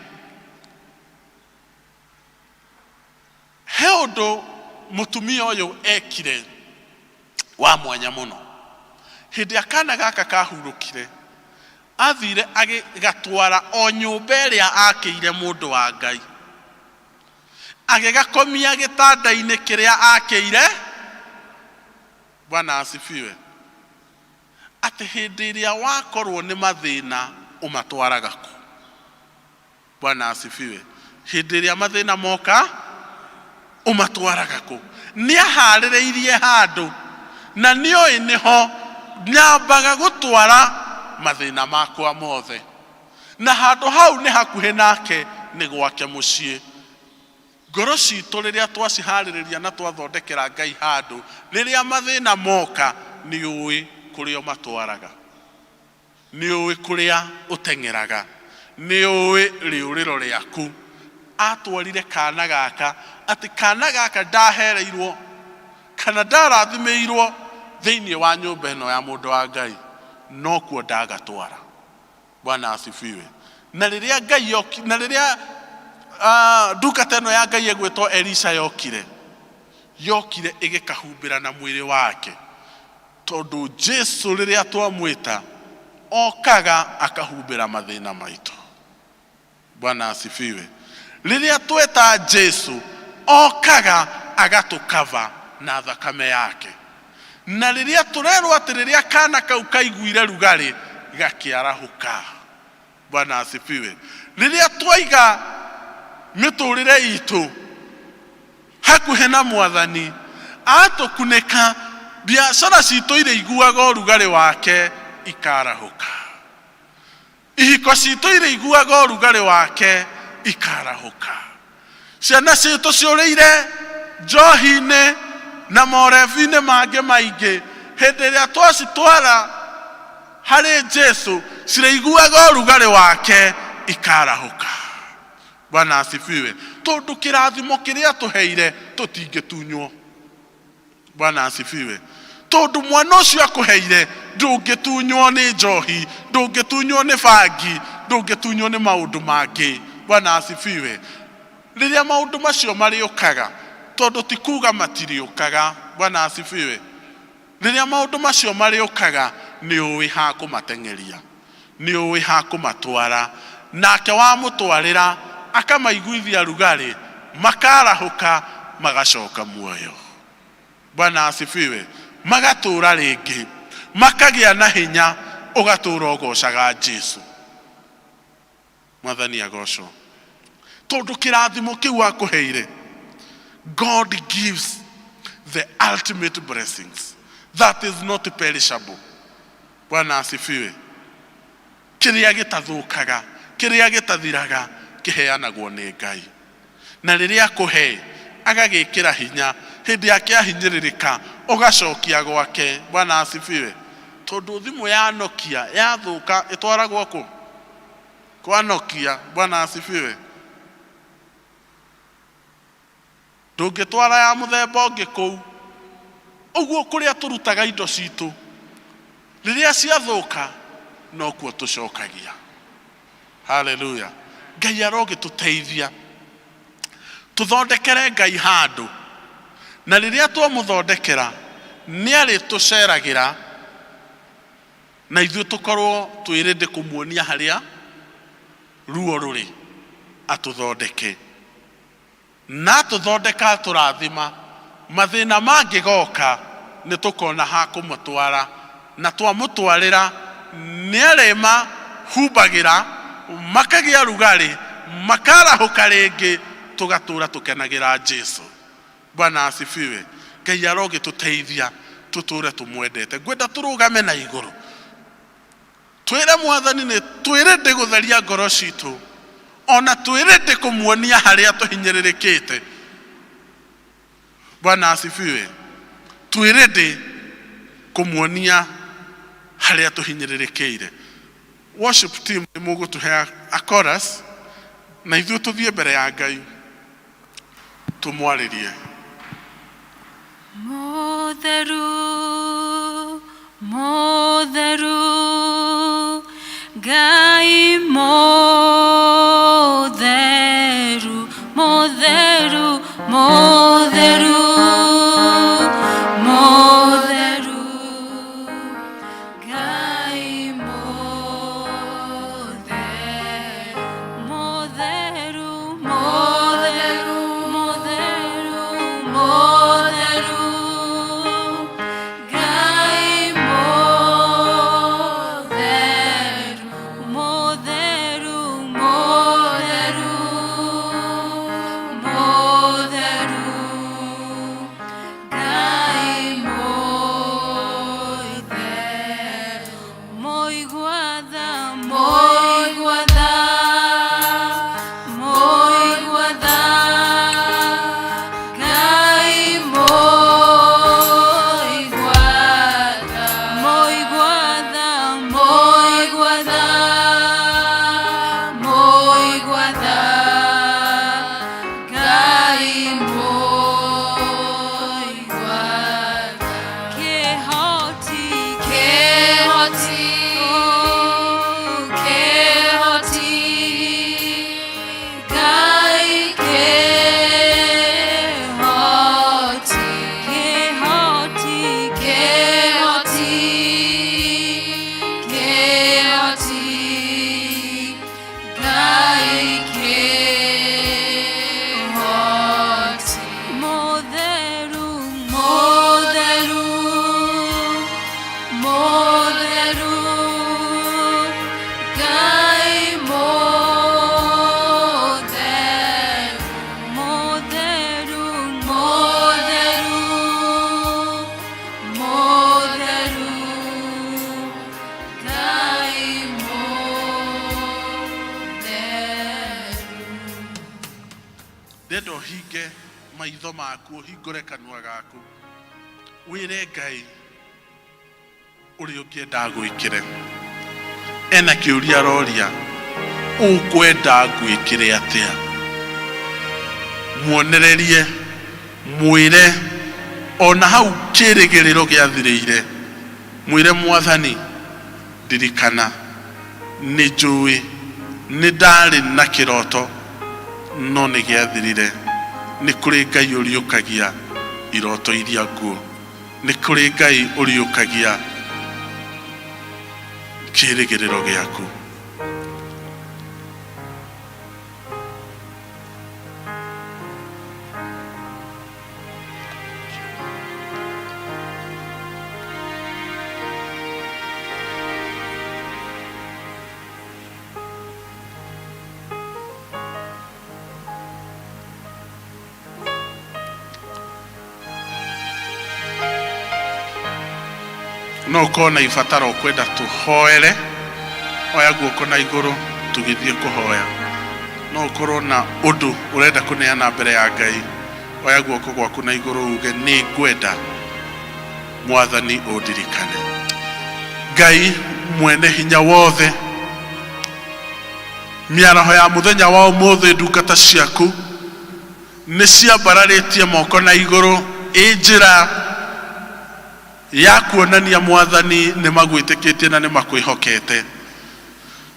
he undu mutumia uyu ekire wa mwanya muno. Hindi akana gaka kahurukire, athire agigatwara o nyumba iria akire mundu wa Ngai, agigakomia gitanda-ini kiria akire. Bwana asifiwe. Ati hindi iria wakorwo ni mathina umatwaraga ku. Bwana asifiwe. Hindi iria mathina moka umatwaraga ku. Ni ahaririirie handu, na nioi niho nyambaga gutwara mathina makwa mothe, na handu hau ni hakuhe nake ni gwake mucii. ngoro citũ rĩrĩa twaciharĩrĩria na twathondekera Ngai handũ, rĩrĩa mathĩna moka nĩ ũĩ kũrĩa ũmatwaraga, nĩ ũĩ kũrĩa ũteng'eraga, nĩ ũĩ rĩũrĩro rĩaku. Atwarire kana gaka atĩ kana gaka ndahereirwo kana ndarathimĩirwo thĩinĩ wa nyũmba ĩno ya mũndũ wa Ngai, no kuo ndagatwara. Bwana asifiwe. Na rĩrĩa Ngai na rĩrĩa ndungata ĩno ya Ngai ĩgwĩtwo Elisha yokire ĩgĩkahumbĩra na mwĩrĩ wake, tondũ Jesu rĩrĩa twamwĩta okaga akahumbĩra mathĩna maitũ. Bwana asifiwe. Rĩrĩa tweta Jesu okaga agatũkava na thakame yake. Na rĩrĩa tũrerwo atĩ rĩrĩa kana kau kaiguire rugarĩ gakĩarahũka. Bwana asifiwe. Rĩrĩa twaiga mĩtũrĩre itũ hakuhĩ na Mwathani, atũkunĩka, biacara citũ irĩ iguaga ũrugarĩ wake ikarahũka, ihiko citũ irĩ iguaga ũrugarĩ wake ikarahũka, ciana citũ ciũrĩire njohi-inĩ na morebi-inĩ mangĩ maingĩ, hĩndĩ ĩrĩa twacitwara harĩ Jesu cirĩiguaga ũrugarĩ wake ikarahũka. Bwana asifiwe. Tondũ kĩrathimo kĩrĩa tũheire tũtingĩtunywo. Bwana asifiwe. Tondũ mwana ũcio akũheire ndũngĩtunywo nĩ njohi, ndũngĩtunywo nĩ bangi, ndũngĩtunywo nĩ maũndũ mangĩ. Bwana asifiwe. Rĩrĩa maũndũ macio marĩũkaga, tondũ ti kuga matirĩũkaga. Bwana asifiwe. Rĩrĩa maũndũ macio marĩũkaga, nĩ ũĩ ha kũmateng'eria, nĩ ũĩ ha kũmatwara, nake wamũtwarĩra akamaiguithia rugarĩ, makarahũka, magacoka muoyo. Bwana asifiwe. Magatũra rĩngĩ, makagĩa na hinya, ũgatũra ũgocaga Jesu. Mwathani agocwo. Tondũ kĩrathimo kĩu akũheire, God gives the ultimate blessings that is not perishable. Bwana asifiwe. Kĩrĩa gĩtathũkaga, kĩrĩa gĩtathiraga, kĩheanagwo nĩ Ngai. Na rĩrĩa akũhe agagĩkĩra hinya, hĩndĩ yake ahinyĩrĩrĩka ũgacokia gwake. Bwana asifiwe. Tondũ thimũ ya Nokia yathũka ĩtwaragwo kũ? Kwa Nokia. Bwana asifiwe. Ndũngĩtwara ya mũthemba ũngĩ kũu. Ũguo kũrĩa tũrutaga indo citũ, rĩrĩa ciathũka no kuo tũcokagia. Hallelujah. Ngai arogĩtũteithia tũthondekere Ngai handũ, na rĩrĩa twamũthondekera nĩ arĩtũceragĩra, na ithuĩ tũkorwo twĩrĩndĩ kũmuonia harĩa ruo rũrĩ, atũthondeke. Na tũthondeka tũrathima, mathĩna mangĩgoka nĩ tũkona ha kũmũtwara, na twamũtwarĩra nĩ arĩmahumbagĩra, makagĩa rugarĩ, makarahũka rĩngĩ, tũgatũra tũkenagĩra Jesu. Bwana asifiwe. Ngai arogĩtũteithia tũtũre tũmwendete. Ngwenda tũrũgame na igũrũ, twĩre Mwathani nĩ twĩrĩndĩ gũtheria ngoro citũ, ona twĩrĩndĩ kũmuonia harĩa tũhinyĩrĩrĩkĩte. Bwana asifiwe. Twĩrĩndĩ kũmuonia harĩa tũhinyĩrĩrĩkĩire. Worship team nĩ mũgũtũhe a chorus, na ithuĩ tũthiĩ mbere ya Ngai tũmwarĩrie. Mũtheru, mũtheru, Ngai mũtheru, mũtheru, mũtheru, mũtheru, Ngai mũtheru, mũtheru, mũtheru, mũtheru, mũtheru, Ngai mũtheru, mũtheru, hinge maitho maku hingure kanua gaku wire Ngai uri ukienda gwikire ena kiuria roria ukwenda gwikire atia muonererie mwire ona hau kirigiriro giathirire mwire Mwathani ndirikana ni njui ni ndari na kiroto no ni giathirire ni kuri Ngai uriukagia iroto iria nguo ni kuri Ngai uriukagia kirigiriro giaku no kona ifataro kwenda tuhoere oya guoko na iguru tugithie kuhoya no korona undu urenda kuneana mbere ya Ngai oya guoko gwaku na iguru uge ni ngwenda Mwathani undirikane Ngai mwene hinya wothe miaraho ya muthenya wa umuthi ndungata ciaku ni ciambararitie moko na iguru injira ya kuonania Mwathani ni magwitikitie na ni makwihokete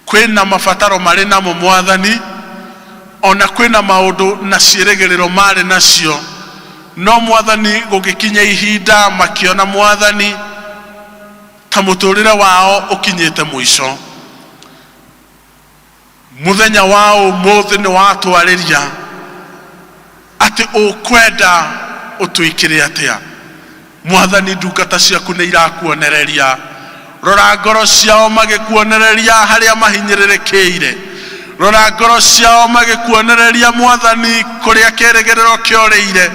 kwina mafataro mari namo Mwathani ona kwina maundu na ciirigiriro mari nacio no Mwathani gugikinya ihinda makiona Mwathani ta muturire wao ukinyite mwisho muthenya wao muthi ni watwariria ati ukwenda utuikire atia Mwathani ndungata ciaku ni irakuonereria rora ngoro ciao magikuonereria haria mahinyirirekeire rora ngoro ciao magikuonereria Mwathani kuria kirigiriro kiorire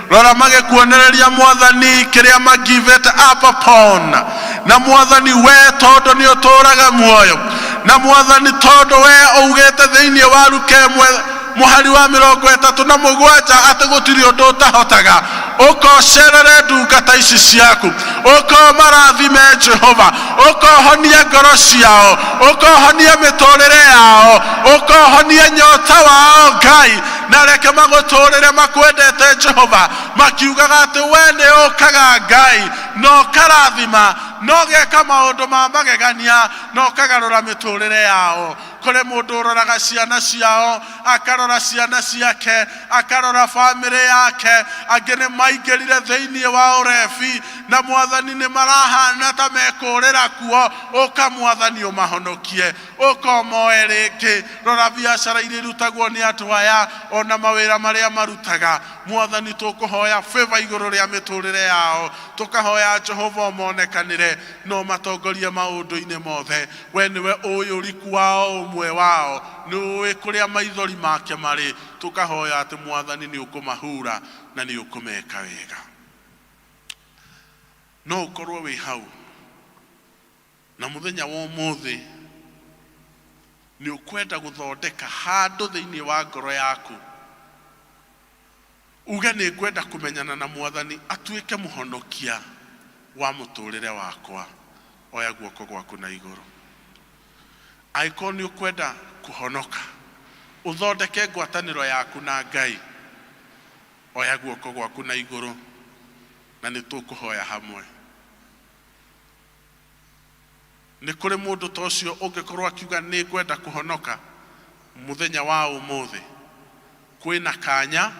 rora magikuonereria Mwathani kiria give it up upon na Mwathani we tondu ni uturaga muoyo na Mwathani tondu we ugete thiini wa Luke muhari wa 37 ati gutiri undu utahotaga ukocerere ndungata ici ciaku ukomarathime Jehova ukohonia ngoro ciao ukohonia miturire yao ukohonia nyota wao Ngai na reke maguturire makwendete Jehova makiugaga ati we ni ukaga Ngai no karathima no geka maundu ma magegania no kagarura miturire yao kore mundu uroraga ciana ciao akarora ciana ciake akarora family yake agene maingirire thiini wa urefi na Mwathani ni marahana ta mekurira kuo uka Mwathani umahonokie ukomoe ringi rora biacara iri rutagwo ni atu aya ona mawira maria marutaga Mwathani tukuhoya favor iguru ria miturire yao tukahoya Jehova monekanire no matongorie maundu-ini mothe we niwe uyuriku wao umwe wao niwe kuria maithori make mari tukahoya ati Mwathani ni ukumahura na ni ukumeka wega no ukorwo wi hau na muthenya wa umuthi ni ukwenda guthondeka handu thiini wa ngoro yaku uga ni kwenda kumenyana na Mwathani atuike muhonokia wa muturire wakwa oya guoko gwaku na iguru aiko ni ukwenda kuhonoka uthondeke ngwataniro yaku na Ngai oya guoko gwaku na iguru na ni tukuhoya hamwe ni kuri mundu tocio ungikorwa akiuga ni kwenda kuhonoka muthenya wa umuthi kwina kanya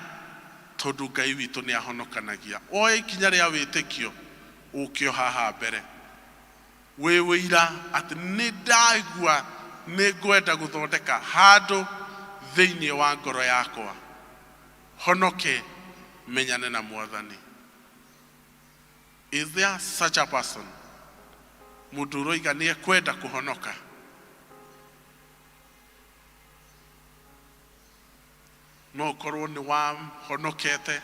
tondu Ngai witu ni ahonokanagia oe ikinya ria witikio ukio haha mbere we wira ati ni ndagua ni ngwenda guthondeka handu thiini wa ngoro yakwa honoke menyane na Mwathani. Is there such a person mundu roiga ni kwenda kuhonoka no korwo ni wa honokete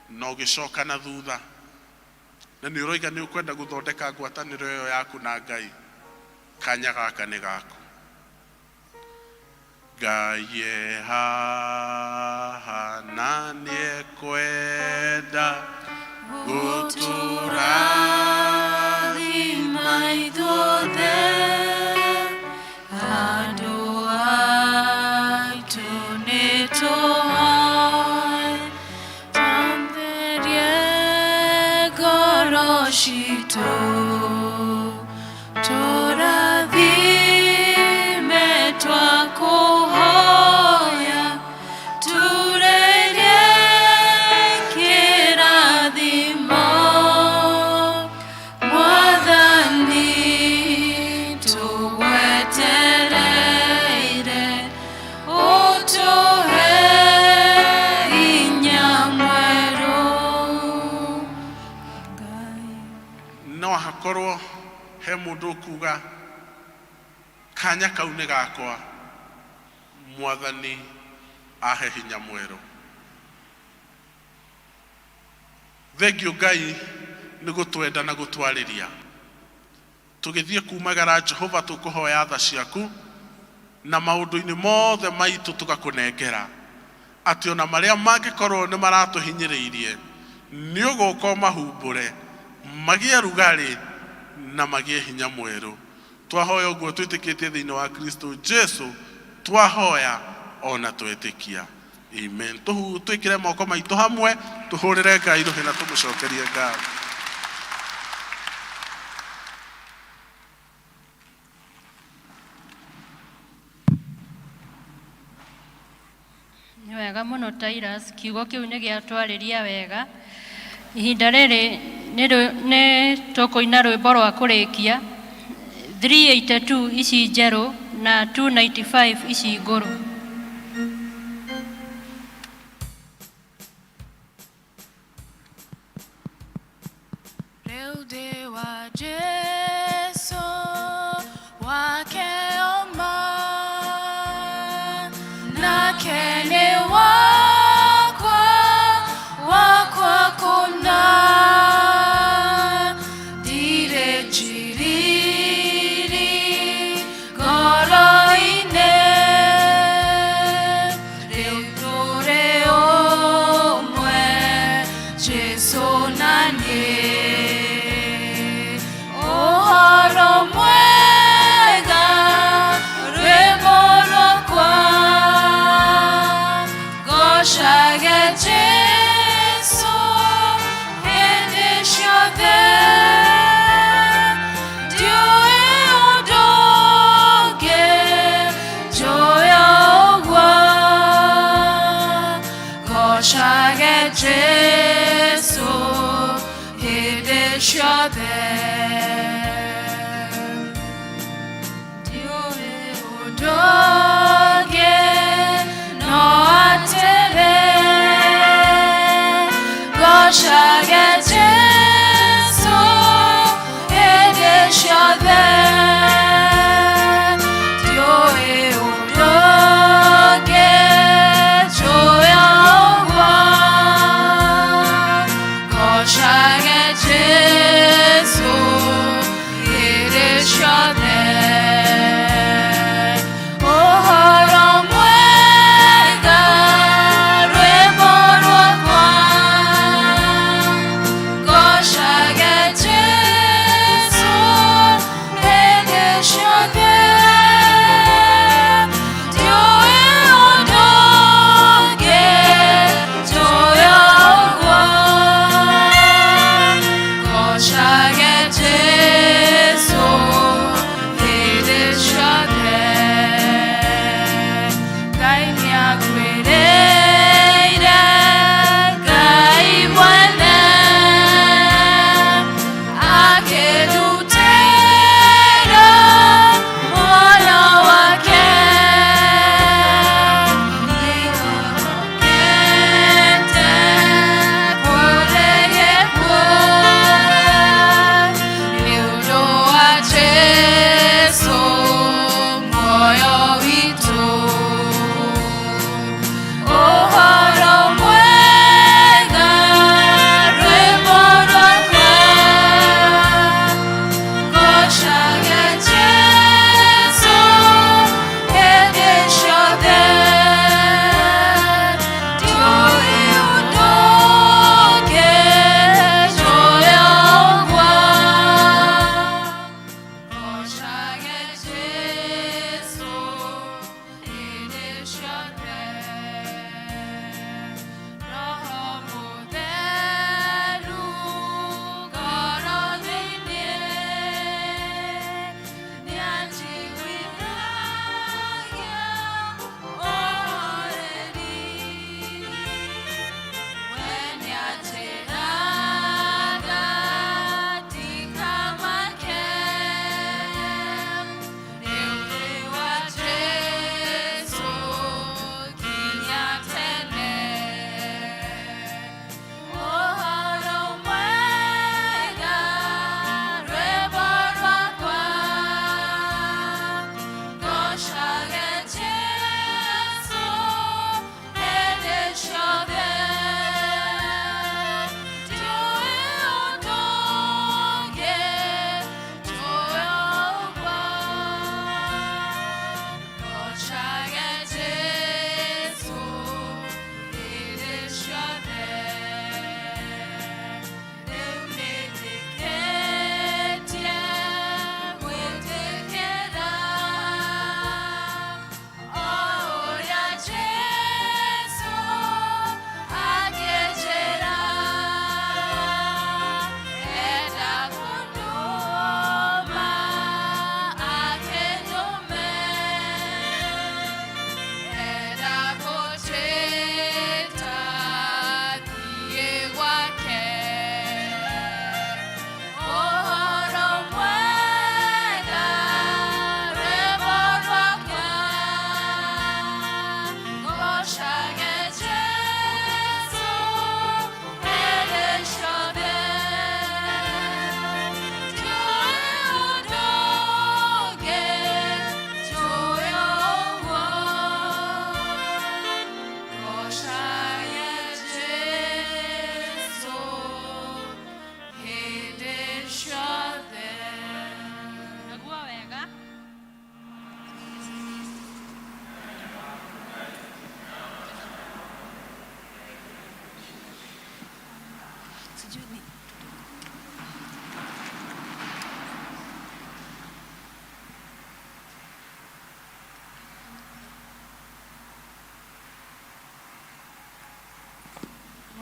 no gicoka na thutha na ni roiga ni ukwenda guthondeka ngwataniro yo yaku na Ngai kanya gaka ni gaku Gaye haha na niekwenda Guturathima ithuothe andũ aitũ nĩtũhoe twamberie ngoro citũ tũrathime twakũhoya turerie kĩrathimo Mwathani tũgwetereire ũtũhe hinya mwerũ no hakorwo he mũndũ kuga kanya kau nĩ gakwa Mwathani ahe hinya mwerũ. Thengiũ Ngai nĩ gũtwenda na gũtwarĩria tũgĩthiĩ kumagara Jehova tũkũhoya tha ciaku na maũndũ-inĩ mothe maitũ tũgakũnengera atĩ ona marĩa mangĩkorwo nĩ maratũhinyĩrĩirie nĩ ũgũka mahumbũre magĩe rugarĩ na magĩe hinya mwerũ. Twahoya ũguo twĩtĩkĩtie thĩinĩ wa Kristo Jesu, twahoya ona twĩtĩkia. Amen. Twĩkĩre moko maitũ hamwe tũhũrĩre Ngai rũhĩ na tũmũcokerie ngatho. Nĩ wega mũno Titus, kiugo kĩu nĩ gĩatwarĩria wega. Ihinda rĩrĩ nĩ tũkũina rwĩmbo rwa kũrĩkia 382 ici njerũ na 295 ici ngũrũ. Rĩu ndĩ wa Jesu wake oma nake nĩ wakwa kũna ndirĩ njiriri ngoro-inĩ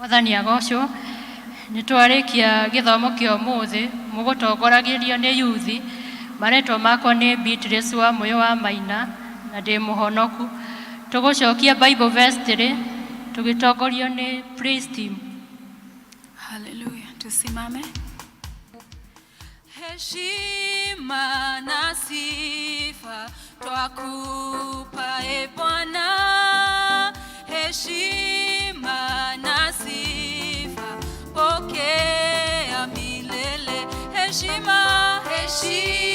Mwathani agocwo. Nitwarikia githomo kia umuthi mugutongoragĩrio nĩ yuthi. Maretwo makwa nĩ Beatrice wa Moyo wa Maina na ndĩ mũhonoku. Tugucokia Bible verse 3 tugitongorio nĩ praise team. Hallelujah. Tusimame. Heshima na sifa twakupa e Bwana. Heshima na sifa pokea milele. Heshima, heshima